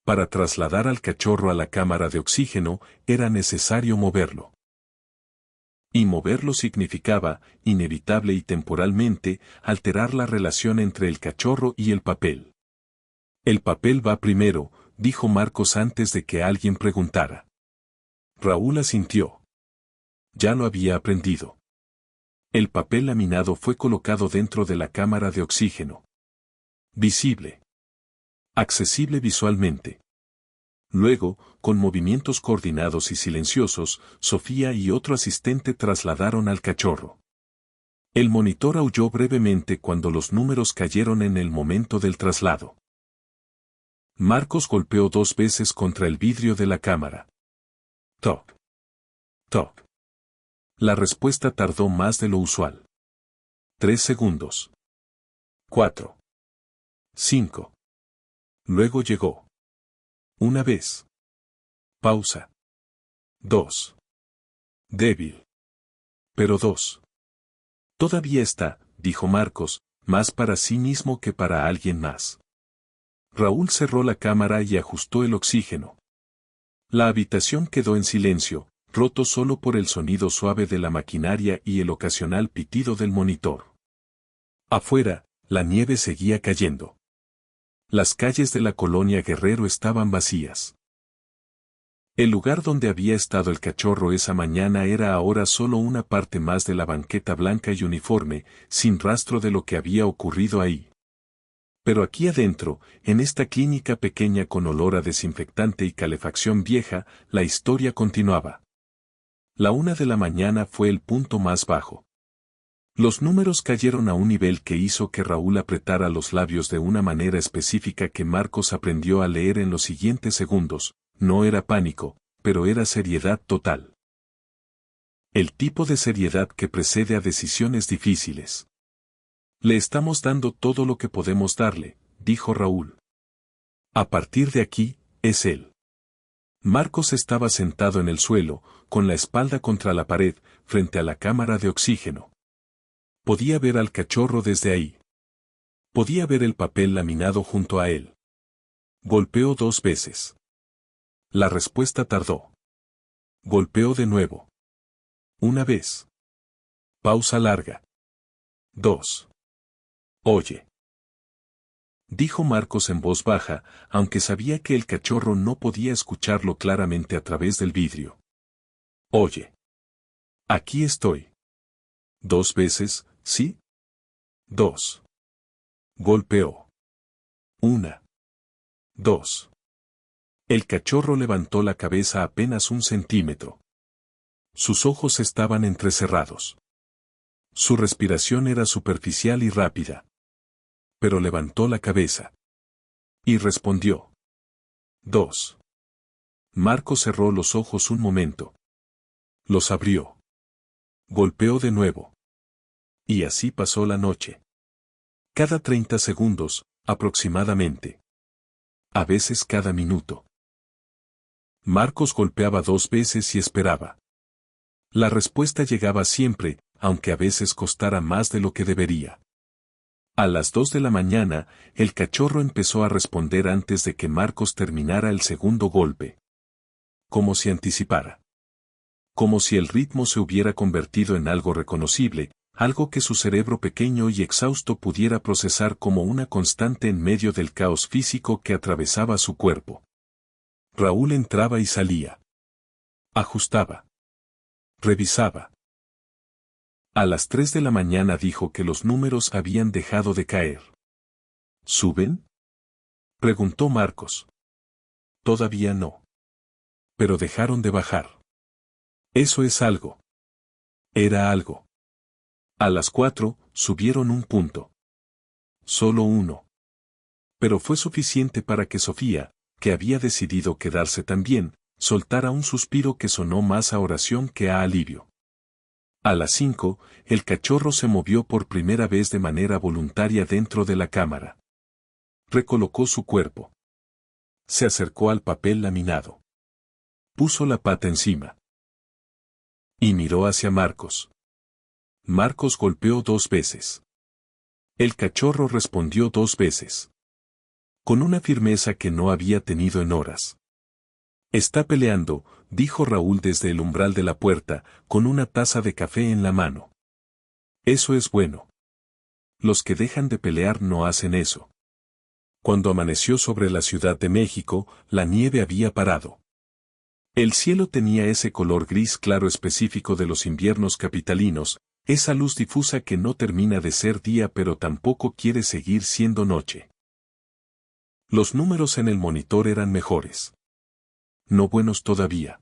S1: Para trasladar al cachorro a la cámara de oxígeno, era necesario moverlo. Y moverlo significaba, inevitable y temporalmente, alterar la relación entre el cachorro y el papel. El papel va primero, dijo Marcos antes de que alguien preguntara. Raúl asintió. Ya lo había aprendido. El papel laminado fue colocado dentro de la cámara de oxígeno. Visible. Accesible visualmente. Luego, con movimientos coordinados y silenciosos, Sofía y otro asistente trasladaron al cachorro. El monitor aulló brevemente cuando los números cayeron en el momento del traslado. Marcos golpeó 2 veces contra el vidrio de la cámara. Toc. Toc. La respuesta tardó más de lo usual. 3 segundos. 4. 5. Luego llegó. Una vez. Pausa. 2. Débil. Pero 2. Todavía está, dijo Marcos, más para sí mismo que para alguien más. Raúl cerró la cámara y ajustó el oxígeno. La habitación quedó en silencio, roto solo por el sonido suave de la maquinaria y el ocasional pitido del monitor. Afuera, la nieve seguía cayendo. Las calles de la colonia Guerrero estaban vacías. El lugar donde había estado el cachorro esa mañana era ahora solo una parte más de la banqueta blanca y uniforme, sin rastro de lo que había ocurrido ahí. Pero aquí adentro, en esta clínica pequeña con olor a desinfectante y calefacción vieja, la historia continuaba. La 1 de la mañana fue el punto más bajo. Los números cayeron a un nivel que hizo que Raúl apretara los labios de una manera específica que Marcos aprendió a leer en los siguientes segundos. No era pánico, pero era seriedad total. El tipo de seriedad que precede a decisiones difíciles. Le estamos dando todo lo que podemos darle, dijo Raúl. A partir de aquí, es él. Marcos estaba sentado en el suelo, con la espalda contra la pared, frente a la cámara de oxígeno. Podía ver al cachorro desde ahí. Podía ver el papel laminado junto a él. Golpeó 2 veces. La respuesta tardó. Golpeó de nuevo. Una vez. Pausa larga. 2. Oye. Dijo Marcos en voz baja, aunque sabía que el cachorro no podía escucharlo claramente a través del vidrio. Oye. Aquí estoy. 2 veces, ¿sí? 2. Golpeó. 1. 2. El cachorro levantó la cabeza apenas 1 centímetro. Sus ojos estaban entrecerrados. Su respiración era superficial y rápida. Pero levantó la cabeza. Y respondió. 2. Marcos cerró los ojos un momento. Los abrió. Golpeó de nuevo. Y así pasó la noche. Cada 30 segundos, aproximadamente. A veces cada minuto. Marcos golpeaba 2 veces y esperaba. La respuesta llegaba siempre, aunque a veces costara más de lo que debería. A las 2 de la mañana, el cachorro empezó a responder antes de que Marcos terminara el segundo golpe. Como si anticipara. Como si el ritmo se hubiera convertido en algo reconocible, algo que su cerebro pequeño y exhausto pudiera procesar como una constante en medio del caos físico que atravesaba su cuerpo. Raúl entraba y salía. Ajustaba. Revisaba. A las 3 de la mañana dijo que los números habían dejado de caer. ¿Suben? Preguntó Marcos. Todavía no. Pero dejaron de bajar. Eso es algo. Era algo. A las 4, subieron 1 punto. Solo 1. Pero fue suficiente para que Sofía, que había decidido quedarse también, soltara un suspiro que sonó más a oración que a alivio. A las 5, el cachorro se movió por primera vez de manera voluntaria dentro de la cámara. Recolocó su cuerpo. Se acercó al papel laminado. Puso la pata encima. Y miró hacia Marcos. Marcos golpeó 2 veces. El cachorro respondió 2 veces. Con una firmeza que no había tenido en horas. Está peleando, dijo Raúl desde el umbral de la puerta, con una taza de café en la mano. Eso es bueno. Los que dejan de pelear no hacen eso. Cuando amaneció sobre la Ciudad de México, la nieve había parado. El cielo tenía ese color gris claro específico de los inviernos capitalinos, esa luz difusa que no termina de ser día pero tampoco quiere seguir siendo noche. Los números en el monitor eran mejores. No buenos todavía,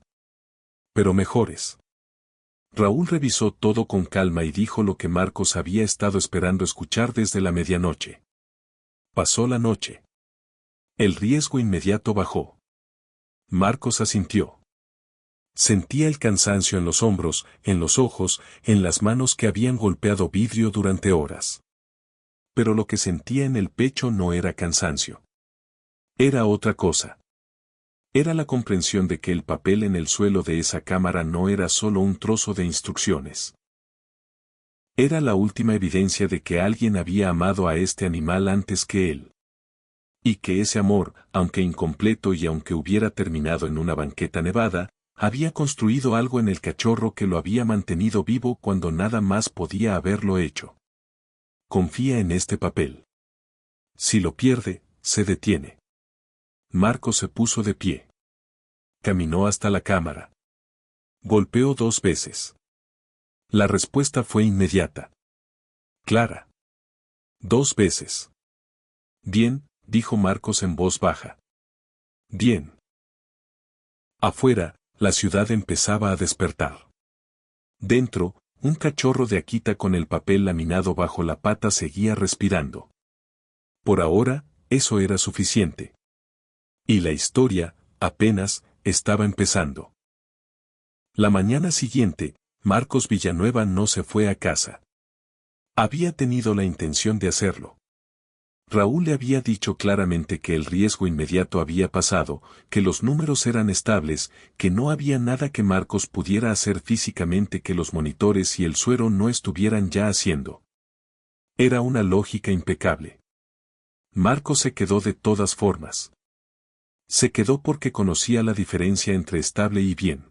S1: pero mejores. Raúl revisó todo con calma y dijo lo que Marcos había estado esperando escuchar desde la medianoche. Pasó la noche. El riesgo inmediato bajó. Marcos asintió. Sentía el cansancio en los hombros, en los ojos, en las manos que habían golpeado vidrio durante horas. Pero lo que sentía en el pecho no era cansancio. Era otra cosa. Era la comprensión de que el papel en el suelo de esa cámara no era solo un trozo de instrucciones. Era la última evidencia de que alguien había amado a este animal antes que él. Y que ese amor, aunque incompleto y aunque hubiera terminado en una banqueta nevada, había construido algo en el cachorro que lo había mantenido vivo cuando nada más podía haberlo hecho. Confía en este papel. Si lo pierde, se detiene. Marcos se puso de pie. Caminó hasta la cámara. Golpeó 2 veces. La respuesta fue inmediata. Clara. 2 veces. Bien, dijo Marcos en voz baja. Bien. Afuera, la ciudad empezaba a despertar. Dentro, un cachorro de Akita con el papel laminado bajo la pata seguía respirando. Por ahora, eso era suficiente. Y la historia, apenas, estaba empezando. La mañana siguiente, Marcos Villanueva no se fue a casa. Había tenido la intención de hacerlo. Raúl le había dicho claramente que el riesgo inmediato había pasado, que los números eran estables, que no había nada que Marcos pudiera hacer físicamente que los monitores y el suero no estuvieran ya haciendo. Era una lógica impecable. Marcos se quedó de todas formas. Se quedó porque conocía la diferencia entre estable y bien.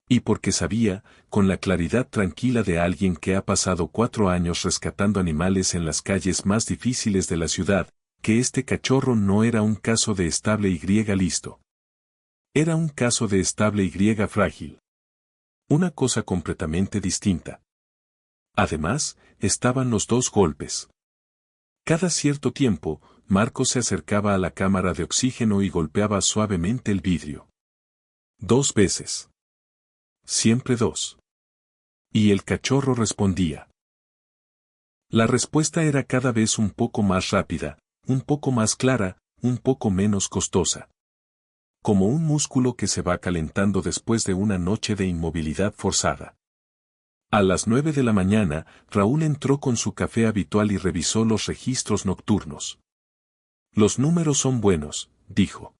S1: Y porque sabía, con la claridad tranquila de alguien que ha pasado 4 años rescatando animales en las calles más difíciles de la ciudad, que este cachorro no era un caso de estable Y listo. Era un caso de estable Y frágil. Una cosa completamente distinta. Además, estaban los 2 golpes. Cada cierto tiempo, Marcos se acercaba a la cámara de oxígeno y golpeaba suavemente el vidrio. 2 veces. Siempre 2. Y el cachorro respondía. La respuesta era cada vez un poco más rápida, un poco más clara, un poco menos costosa. Como un músculo que se va calentando después de una noche de inmovilidad forzada. A las 9 de la mañana, Raúl entró con su café habitual y revisó los registros nocturnos. Los números son buenos, dijo.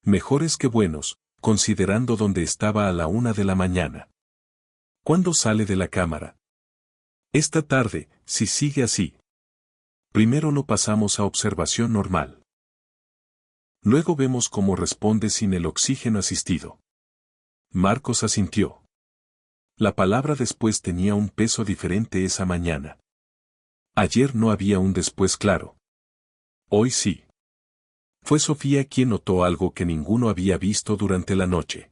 S1: Mejores que buenos, considerando dónde estaba a la 1 de la mañana. ¿Cuándo sale de la cámara? Esta tarde, si sigue así. Primero lo pasamos a observación normal. Luego vemos cómo responde sin el oxígeno asistido. Marcos asintió. La palabra después tenía un peso diferente esa mañana. Ayer no había un después claro. Hoy sí. Fue Sofía quien notó algo que ninguno había visto durante la noche.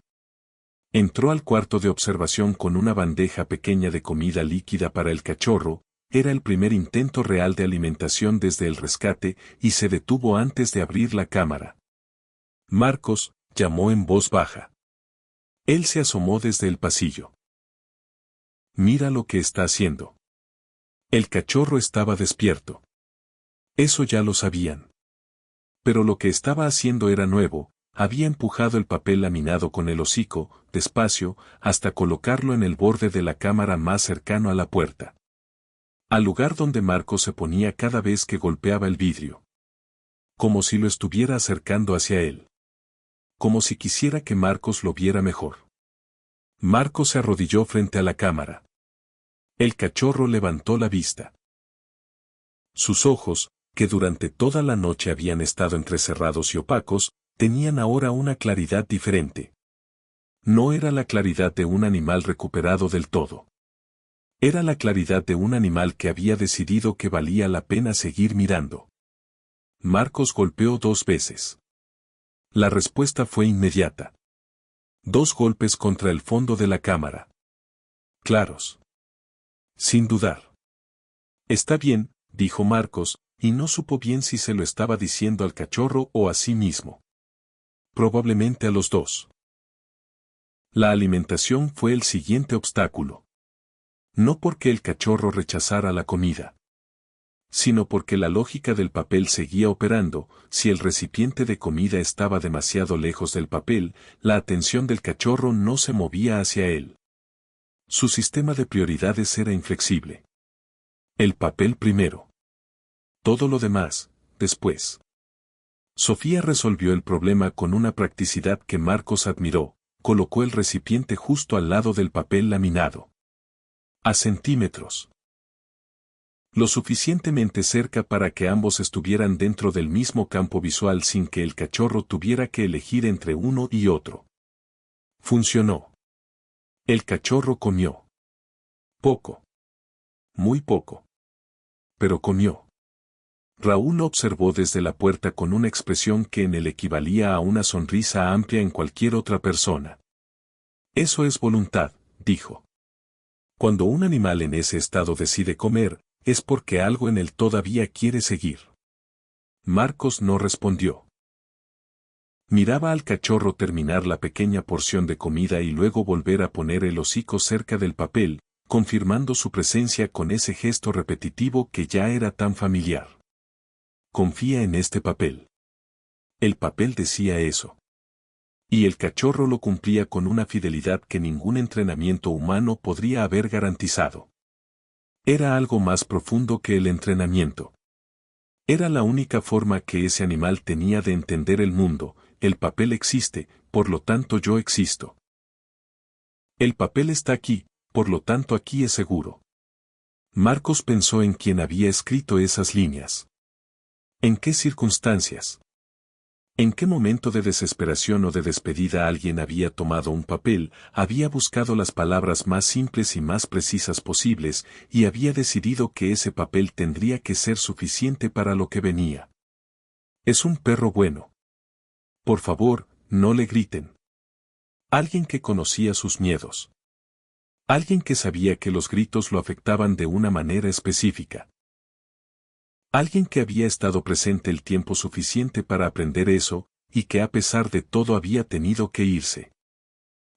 S1: Entró al cuarto de observación con una bandeja pequeña de comida líquida para el cachorro, era el primer intento real de alimentación desde el rescate y se detuvo antes de abrir la cámara. Marcos, llamó en voz baja. Él se asomó desde el pasillo. Mira lo que está haciendo. El cachorro estaba despierto. Eso ya lo sabían. Pero lo que estaba haciendo era nuevo, había empujado el papel laminado con el hocico, despacio, hasta colocarlo en el borde de la cámara más cercano a la puerta. Al lugar donde Marcos se ponía cada vez que golpeaba el vidrio. Como si lo estuviera acercando hacia él. Como si quisiera que Marcos lo viera mejor. Marcos se arrodilló frente a la cámara. El cachorro levantó la vista. Sus ojos, que durante toda la noche habían estado entrecerrados y opacos, tenían ahora una claridad diferente. No era la claridad de un animal recuperado del todo. Era la claridad de un animal que había decidido que valía la pena seguir mirando. Marcos golpeó 2 veces. La respuesta fue inmediata. 2 golpes contra el fondo de la cámara. Claros. Sin dudar. Está bien, dijo Marcos, y no supo bien si se lo estaba diciendo al cachorro o a sí mismo. Probablemente a los dos. La alimentación fue el siguiente obstáculo. No porque el cachorro rechazara la comida, sino porque la lógica del papel seguía operando. Si el recipiente de comida estaba demasiado lejos del papel, la atención del cachorro no se movía hacia él. Su sistema de prioridades era inflexible. El papel primero. Todo lo demás, después. Sofía resolvió el problema con una practicidad que Marcos admiró. Colocó el recipiente justo al lado del papel laminado. A centímetros. Lo suficientemente cerca para que ambos estuvieran dentro del mismo campo visual sin que el cachorro tuviera que elegir entre uno y otro. Funcionó. El cachorro comió. Poco. Muy poco. Pero comió. Raúl lo observó desde la puerta con una expresión que en él equivalía a una sonrisa amplia en cualquier otra persona. Eso es voluntad, dijo. Cuando un animal en ese estado decide comer, es porque algo en él todavía quiere seguir. Marcos no respondió. Miraba al cachorro terminar la pequeña porción de comida y luego volver a poner el hocico cerca del papel, confirmando su presencia con ese gesto repetitivo que ya era tan familiar. Confía en este papel. El papel decía eso. Y el cachorro lo cumplía con una fidelidad que ningún entrenamiento humano podría haber garantizado. Era algo más profundo que el entrenamiento. Era la única forma que ese animal tenía de entender el mundo. El papel existe, por lo tanto yo existo. El papel está aquí, por lo tanto aquí es seguro. Marcos pensó en quién había escrito esas líneas. ¿En qué circunstancias? ¿En qué momento de desesperación o de despedida alguien había tomado un papel, había buscado las palabras más simples y más precisas posibles, y había decidido que ese papel tendría que ser suficiente para lo que venía? Es un perro bueno. Por favor, no le griten. Alguien que conocía sus miedos. Alguien que sabía que los gritos lo afectaban de una manera específica. Alguien que había estado presente el tiempo suficiente para aprender eso, y que a pesar de todo había tenido que irse.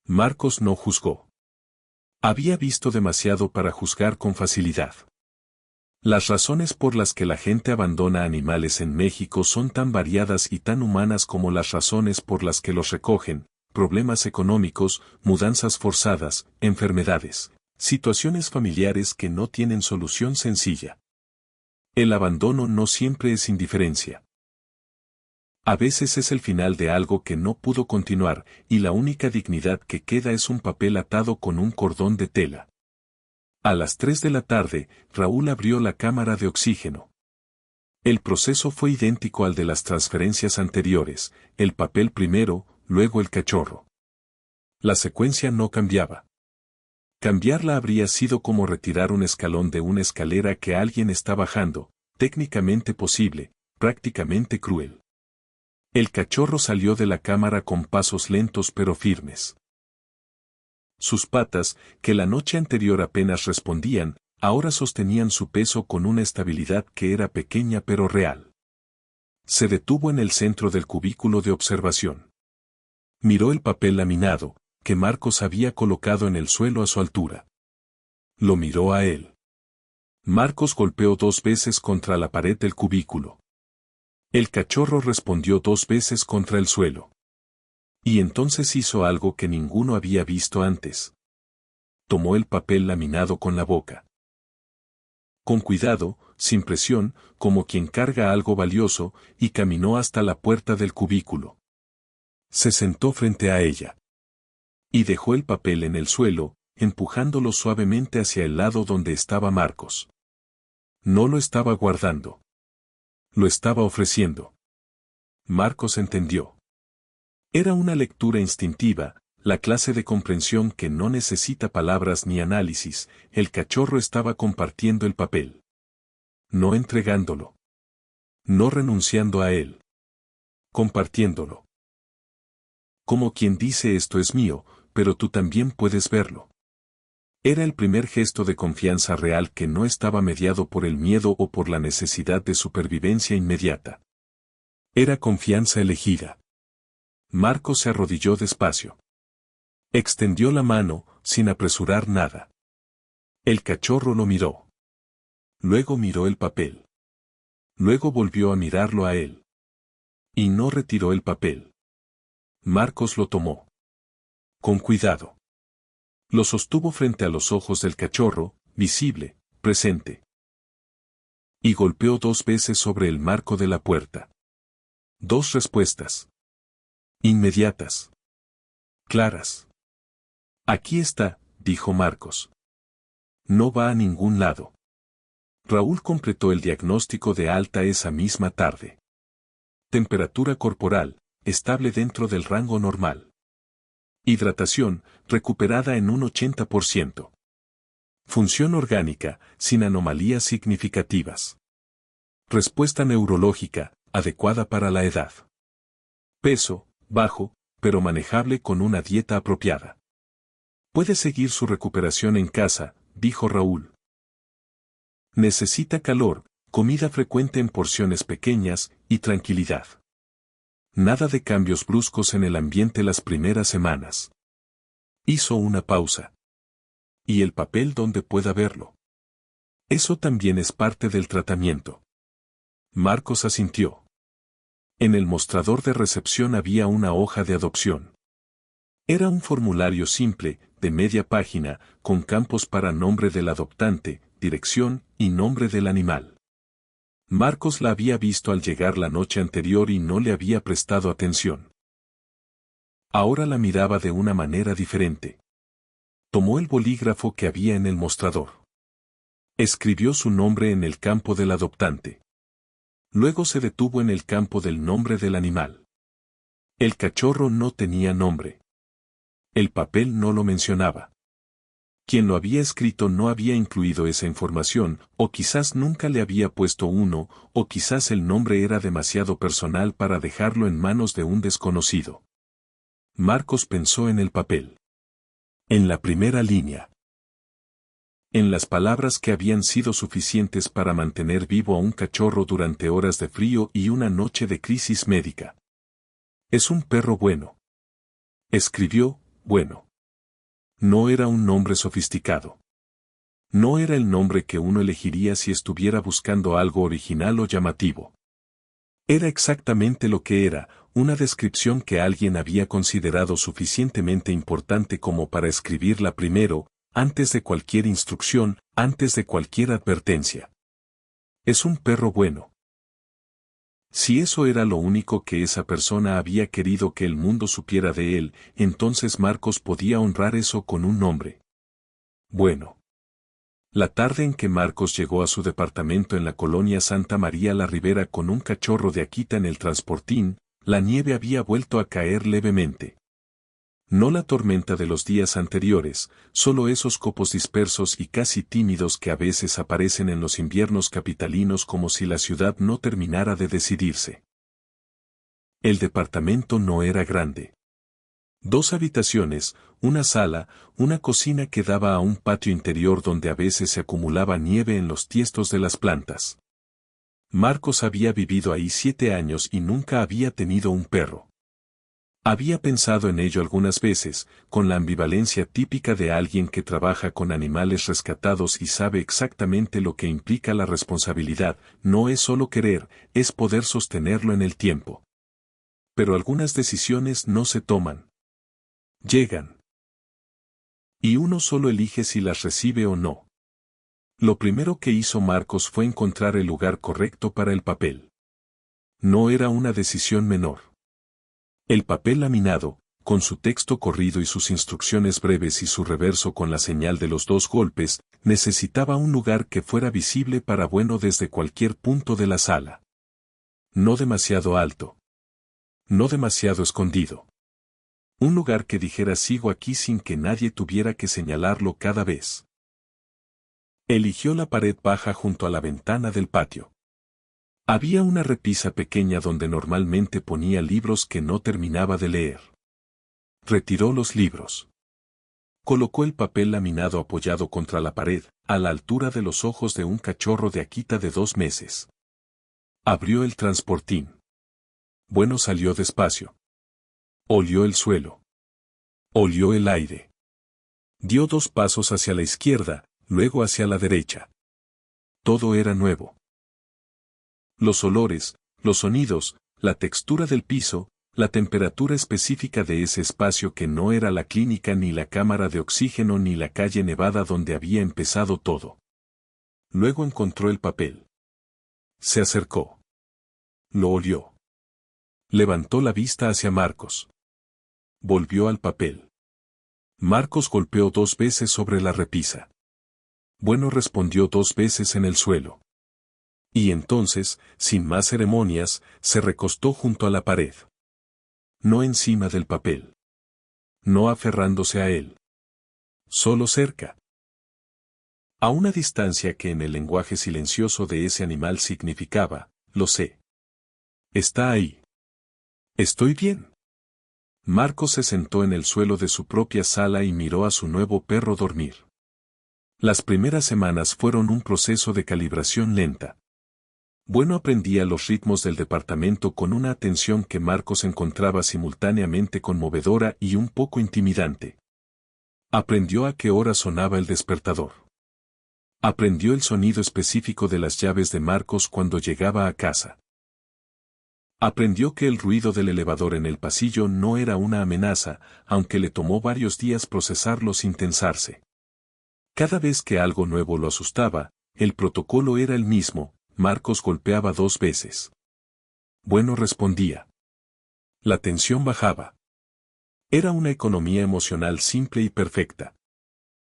S1: Marcos no juzgó. Había visto demasiado para juzgar con facilidad. Las razones por las que la gente abandona animales en México son tan variadas y tan humanas como las razones por las que los recogen: problemas económicos, mudanzas forzadas, enfermedades, situaciones familiares que no tienen solución sencilla. El abandono no siempre es indiferencia. A veces es el final de algo que no pudo continuar, y la única dignidad que queda es un papel atado con un cordón de tela. A las 3 de la tarde, Raúl abrió la cámara de oxígeno. El proceso fue idéntico al de las transferencias anteriores: el papel primero, luego el cachorro. La secuencia no cambiaba. Cambiarla habría sido como retirar un escalón de una escalera que alguien está bajando, técnicamente posible, prácticamente cruel. El cachorro salió de la cámara con pasos lentos pero firmes. Sus patas, que la noche anterior apenas respondían, ahora sostenían su peso con una estabilidad que era pequeña pero real. Se detuvo en el centro del cubículo de observación. Miró el papel laminado, que Marcos había colocado en el suelo a su altura. Lo miró a él. Marcos golpeó 2 veces contra la pared del cubículo. El cachorro respondió 2 veces contra el suelo. Y entonces hizo algo que ninguno había visto antes. Tomó el papel laminado con la boca. Con cuidado, sin presión, como quien carga algo valioso, y caminó hasta la puerta del cubículo. Se sentó frente a ella. Y dejó el papel en el suelo, empujándolo suavemente hacia el lado donde estaba Marcos. No lo estaba guardando. Lo estaba ofreciendo. Marcos entendió. Era una lectura instintiva, la clase de comprensión que no necesita palabras ni análisis. El cachorro estaba compartiendo el papel. No entregándolo. No renunciando a él. Compartiéndolo. Como quien dice esto es mío, pero tú también puedes verlo. Era el primer gesto de confianza real que no estaba mediado por el miedo o por la necesidad de supervivencia inmediata. Era confianza elegida. Marcos se arrodilló despacio. Extendió la mano, sin apresurar nada. El cachorro lo miró. Luego miró el papel. Luego volvió a mirarlo a él. Y no retiró el papel. Marcos lo tomó. Con cuidado. Lo sostuvo frente a los ojos del cachorro, visible, presente. Y golpeó 2 veces sobre el marco de la puerta. 2 respuestas. Inmediatas. Claras. Aquí está, dijo Marcos. No va a ningún lado. Raúl completó el diagnóstico de alta esa misma tarde. Temperatura corporal, estable dentro del rango normal. Hidratación, recuperada en un 80%. Función orgánica, sin anomalías significativas. Respuesta neurológica, adecuada para la edad. Peso, bajo, pero manejable con una dieta apropiada. Puede seguir su recuperación en casa, dijo Raúl. Necesita calor, comida frecuente en porciones pequeñas, y tranquilidad. Nada de cambios bruscos en el ambiente las primeras semanas. Hizo una pausa. ¿Y el papel donde pueda verlo? Eso también es parte del tratamiento. Marcos asintió. En el mostrador de recepción había una hoja de adopción. Era un formulario simple, de media página, con campos para nombre del adoptante, dirección y nombre del animal. Marcos la había visto al llegar la noche anterior y no le había prestado atención. Ahora la miraba de una manera diferente. Tomó el bolígrafo que había en el mostrador. Escribió su nombre en el campo del adoptante. Luego se detuvo en el campo del nombre del animal. El cachorro no tenía nombre. El papel no lo mencionaba. Quien lo había escrito no había incluido esa información, o quizás nunca le había puesto uno, o quizás el nombre era demasiado personal para dejarlo en manos de un desconocido. Marcos pensó en el papel. En la primera línea. En las palabras que habían sido suficientes para mantener vivo a un cachorro durante horas de frío y una noche de crisis médica. Es un perro bueno. Escribió, bueno. No era un nombre sofisticado. No era el nombre que uno elegiría si estuviera buscando algo original o llamativo. Era exactamente lo que era, una descripción que alguien había considerado suficientemente importante como para escribirla primero, antes de cualquier instrucción, antes de cualquier advertencia. Es un perro bueno. Si eso era lo único que esa persona había querido que el mundo supiera de él, entonces Marcos podía honrar eso con un nombre. Bueno. La tarde en que Marcos llegó a su departamento en la colonia Santa María la Ribera con un cachorro de Akita en el transportín, la nieve había vuelto a caer levemente. No la tormenta de los días anteriores, solo esos copos dispersos y casi tímidos que a veces aparecen en los inviernos capitalinos como si la ciudad no terminara de decidirse. El departamento no era grande. 2 habitaciones, una sala, una cocina que daba a un patio interior donde a veces se acumulaba nieve en los tiestos de las plantas. Marcos había vivido ahí 7 años y nunca había tenido un perro. Había pensado en ello algunas veces, con la ambivalencia típica de alguien que trabaja con animales rescatados y sabe exactamente lo que implica la responsabilidad, no es solo querer, es poder sostenerlo en el tiempo. Pero algunas decisiones no se toman. Llegan. Y uno solo elige si las recibe o no. Lo primero que hizo Marcos fue encontrar el lugar correcto para el papel. No era una decisión menor. El papel laminado, con su texto corrido y sus instrucciones breves y su reverso con la señal de los 2 golpes, necesitaba un lugar que fuera visible para bueno desde cualquier punto de la sala. No demasiado alto. No demasiado escondido. Un lugar que dijera sigo aquí sin que nadie tuviera que señalarlo cada vez. Eligió la pared baja junto a la ventana del patio. Había una repisa pequeña donde normalmente ponía libros que no terminaba de leer. Retiró los libros. Colocó el papel laminado apoyado contra la pared, a la altura de los ojos de un cachorro de Akita de 2 meses. Abrió el transportín. Bueno, salió despacio. Olió el suelo. Olió el aire. Dio 2 pasos hacia la izquierda, luego hacia la derecha. Todo era nuevo. Los olores, los sonidos, la textura del piso, la temperatura específica de ese espacio que no era la clínica ni la cámara de oxígeno ni la calle nevada donde había empezado todo. Luego encontró el papel. Se acercó. Lo olió. Levantó la vista hacia Marcos. Volvió al papel. Marcos golpeó 2 veces sobre la repisa. Bueno, respondió 2 veces en el suelo. Y entonces, sin más ceremonias, se recostó junto a la pared. No encima del papel. No aferrándose a él. Solo cerca. A una distancia que en el lenguaje silencioso de ese animal significaba, lo sé. Está ahí. Estoy bien. Marcos se sentó en el suelo de su propia sala y miró a su nuevo perro dormir. Las primeras semanas fueron un proceso de calibración lenta. Bueno, aprendía los ritmos del departamento con una atención que Marcos encontraba simultáneamente conmovedora y un poco intimidante. Aprendió a qué hora sonaba el despertador. Aprendió el sonido específico de las llaves de Marcos cuando llegaba a casa. Aprendió que el ruido del elevador en el pasillo no era una amenaza, aunque le tomó varios días procesarlo sin tensarse. Cada vez que algo nuevo lo asustaba, el protocolo era el mismo. Marcos golpeaba 2 veces. Bueno, respondía. La tensión bajaba. Era una economía emocional simple y perfecta.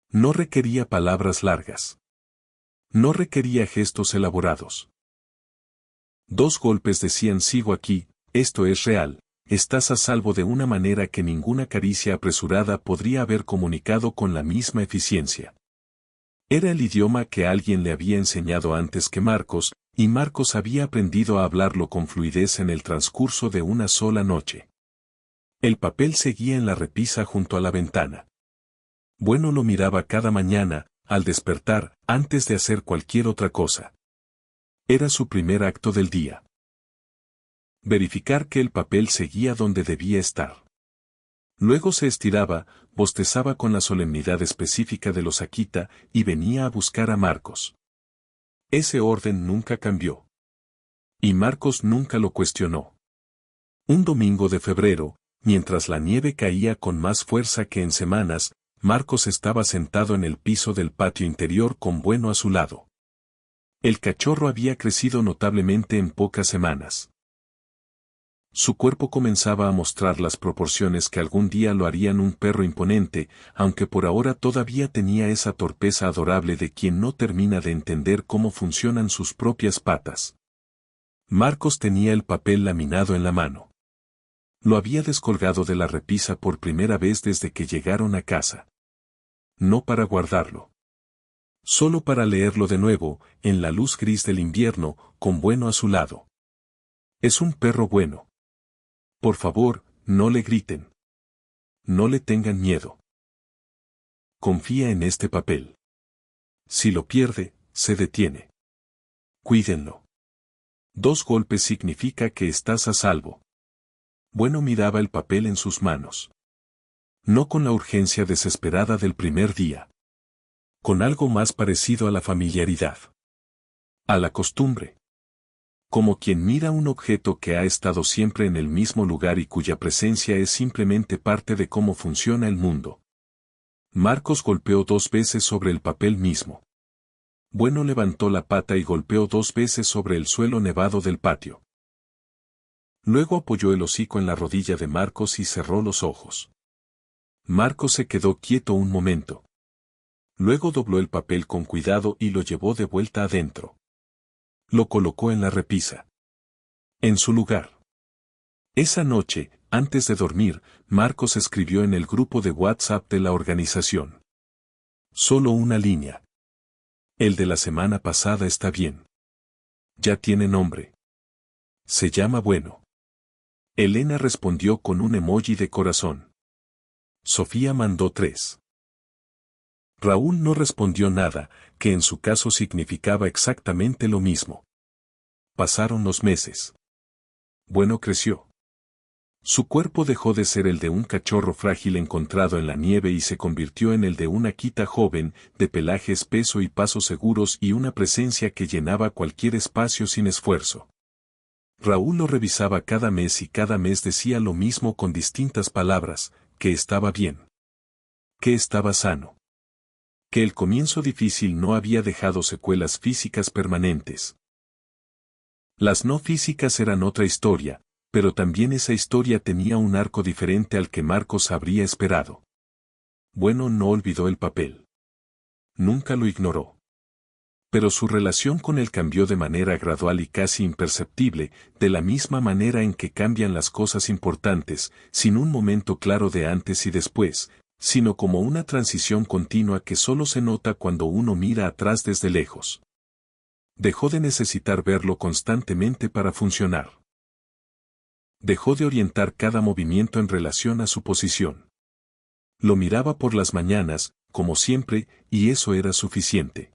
S1: No requería palabras largas. No requería gestos elaborados. 2 golpes decían: sigo aquí, esto es real, estás a salvo, de una manera que ninguna caricia apresurada podría haber comunicado con la misma eficiencia. Era el idioma que alguien le había enseñado antes que Marcos, y Marcos había aprendido a hablarlo con fluidez en el transcurso de una sola noche. El papel seguía en la repisa junto a la ventana. Bueno, lo miraba cada mañana, al despertar, antes de hacer cualquier otra cosa. Era su primer acto del día. Verificar que el papel seguía donde debía estar. Luego se estiraba, bostezaba con la solemnidad específica de los Akita y venía a buscar a Marcos. Ese orden nunca cambió. Y Marcos nunca lo cuestionó. Un domingo de febrero, mientras la nieve caía con más fuerza que en semanas, Marcos estaba sentado en el piso del patio interior con Bueno a su lado. El cachorro había crecido notablemente en pocas semanas. Su cuerpo comenzaba a mostrar las proporciones que algún día lo harían un perro imponente, aunque por ahora todavía tenía esa torpeza adorable de quien no termina de entender cómo funcionan sus propias patas. Marcos tenía el papel laminado en la mano. Lo había descolgado de la repisa por primera vez desde que llegaron a casa. No para guardarlo. Solo para leerlo de nuevo, en la luz gris del invierno, con Bueno a su lado. Es un perro bueno. Por favor, no le griten. No le tengan miedo. Confía en este papel. Si lo pierde, se detiene. Cuídenlo. 2 golpes significa que estás a salvo. Bueno, miraba el papel en sus manos. No con la urgencia desesperada del primer día. Con algo más parecido a la familiaridad. A la costumbre. Como quien mira un objeto que ha estado siempre en el mismo lugar y cuya presencia es simplemente parte de cómo funciona el mundo. Marcos golpeó 2 veces sobre el papel mismo. Bueno levantó la pata y golpeó 2 veces sobre el suelo nevado del patio. Luego apoyó el hocico en la rodilla de Marcos y cerró los ojos. Marcos se quedó quieto un momento. Luego dobló el papel con cuidado y lo llevó de vuelta adentro. Lo colocó en la repisa. En su lugar. Esa noche, antes de dormir, Marcos escribió en el grupo de WhatsApp de la organización. Solo una línea. El de la semana pasada está bien. Ya tiene nombre. Se llama Bueno. Elena respondió con un emoji de corazón. Sofía mandó 3. Raúl no respondió nada, que en su caso significaba exactamente lo mismo. Pasaron los meses. Bueno creció. Su cuerpo dejó de ser el de un cachorro frágil encontrado en la nieve y se convirtió en el de una Akita joven, de pelaje espeso y pasos seguros y una presencia que llenaba cualquier espacio sin esfuerzo. Raúl lo revisaba cada mes y cada mes decía lo mismo con distintas palabras, que estaba bien. Que estaba sano. Que el comienzo difícil no había dejado secuelas físicas permanentes. Las no físicas eran otra historia, pero también esa historia tenía un arco diferente al que Marcos habría esperado. Bueno, no olvidó el papel. Nunca lo ignoró. Pero su relación con él cambió de manera gradual y casi imperceptible, de la misma manera en que cambian las cosas importantes, sin un momento claro de antes y después, sino como una transición continua que solo se nota cuando uno mira atrás desde lejos. Dejó de necesitar verlo constantemente para funcionar. Dejó de orientar cada movimiento en relación a su posición. Lo miraba por las mañanas, como siempre, y eso era suficiente.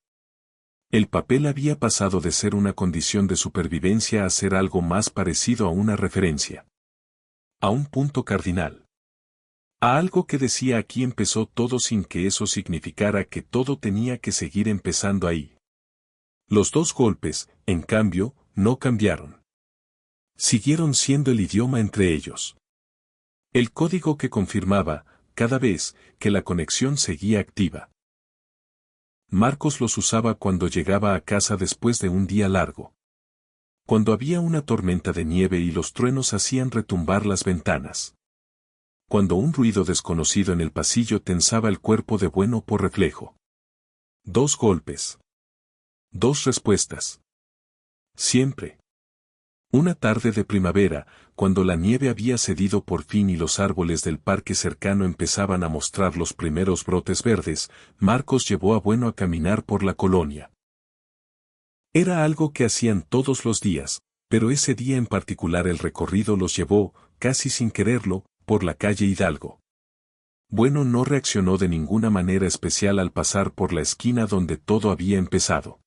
S1: El papel había pasado de ser una condición de supervivencia a ser algo más parecido a una referencia. A un punto cardinal. A algo que decía aquí empezó todo sin que eso significara que todo tenía que seguir empezando ahí. Los 2 golpes, en cambio, no cambiaron. Siguieron siendo el idioma entre ellos. El código que confirmaba, cada vez, que la conexión seguía activa. Marcos los usaba cuando llegaba a casa después de un día largo. Cuando había una tormenta de nieve y los truenos hacían retumbar las ventanas. Cuando un ruido desconocido en el pasillo tensaba el cuerpo de Bueno por reflejo. 2 golpes. 2 respuestas. Siempre. Una tarde de primavera, cuando la nieve había cedido por fin y los árboles del parque cercano empezaban a mostrar los primeros brotes verdes, Marcos llevó a Bueno a caminar por la colonia. Era algo que hacían todos los días, pero ese día en particular el recorrido los llevó, casi sin quererlo, por la calle Hidalgo. Bueno no reaccionó de ninguna manera especial al pasar por la esquina donde todo había empezado.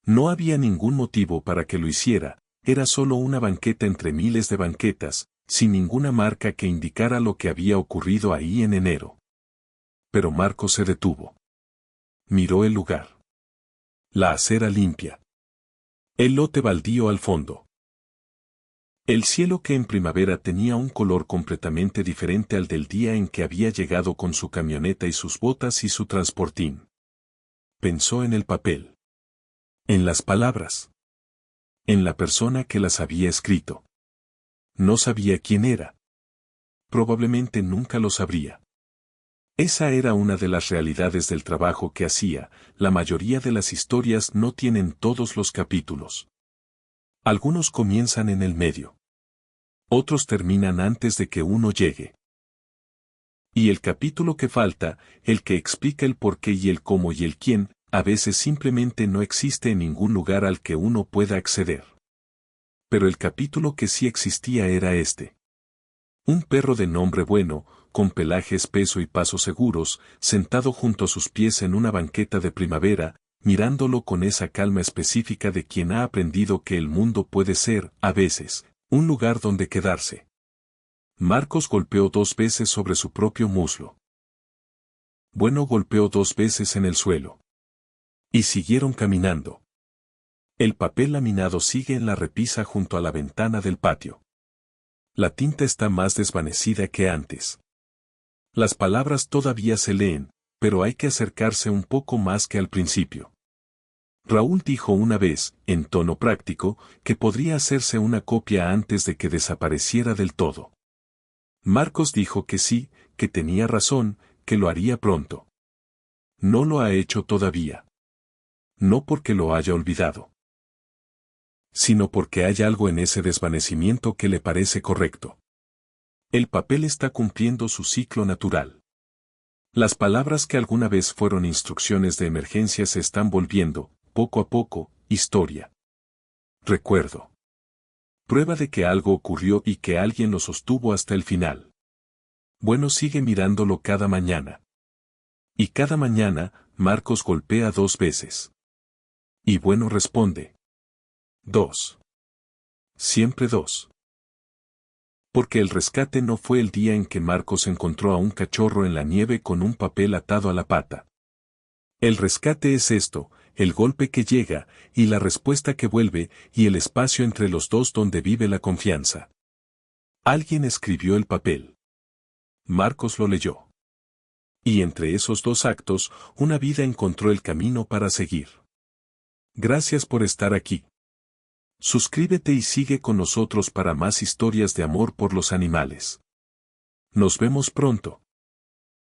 S1: No había ningún motivo para que lo hiciera. Era solo una banqueta entre miles de banquetas, sin ninguna marca que indicara lo que había ocurrido ahí en enero. Pero Marcos se detuvo. Miró el lugar. La acera limpia. El lote baldío al fondo. El cielo que en primavera tenía un color completamente diferente al del día en que había llegado con su camioneta y sus botas y su transportín. Pensó en el papel. En las palabras. En la persona que las había escrito. No sabía quién era. Probablemente nunca lo sabría. Esa era una de las realidades del trabajo que hacía, la mayoría de las historias no tienen todos los capítulos. Algunos comienzan en el medio. Otros terminan antes de que uno llegue. Y el capítulo que falta, el que explica el por qué y el cómo y el quién, a veces simplemente no existe en ningún lugar al que uno pueda acceder. Pero el capítulo que sí existía era este. Un perro de nombre Bueno, con pelaje espeso y pasos seguros, sentado junto a sus pies en una banqueta de primavera, mirándolo con esa calma específica de quien ha aprendido que el mundo puede ser, a veces, un lugar donde quedarse. Marcos golpeó 2 veces sobre su propio muslo. Bueno golpeó 2 veces en el suelo. Y siguieron caminando. El papel laminado sigue en la repisa junto a la ventana del patio. La tinta está más desvanecida que antes. Las palabras todavía se leen, pero hay que acercarse un poco más que al principio. Raúl dijo una vez, en tono práctico, que podría hacerse una copia antes de que desapareciera del todo. Marcos dijo que sí, que tenía razón, que lo haría pronto. No lo ha hecho todavía. No porque lo haya olvidado, sino porque hay algo en ese desvanecimiento que le parece correcto. El papel está cumpliendo su ciclo natural. Las palabras que alguna vez fueron instrucciones de emergencia se están volviendo, poco a poco, historia. Recuerdo. Prueba de que algo ocurrió y que alguien lo sostuvo hasta el final. Bueno, sigue mirándolo cada mañana. Y cada mañana, Marcos golpea 2 veces. Y bueno, responde. 2. Siempre 2. Porque el rescate no fue el día en que Marcos encontró a un cachorro en la nieve con un papel atado a la pata. El rescate es esto, el golpe que llega, y la respuesta que vuelve, y el espacio entre los dos donde vive la confianza. Alguien escribió el papel. Marcos lo leyó. Y entre esos 2 actos, una vida encontró el camino para seguir. Gracias por estar aquí. Suscríbete y sigue con nosotros para más historias de amor por los animales. Nos vemos pronto.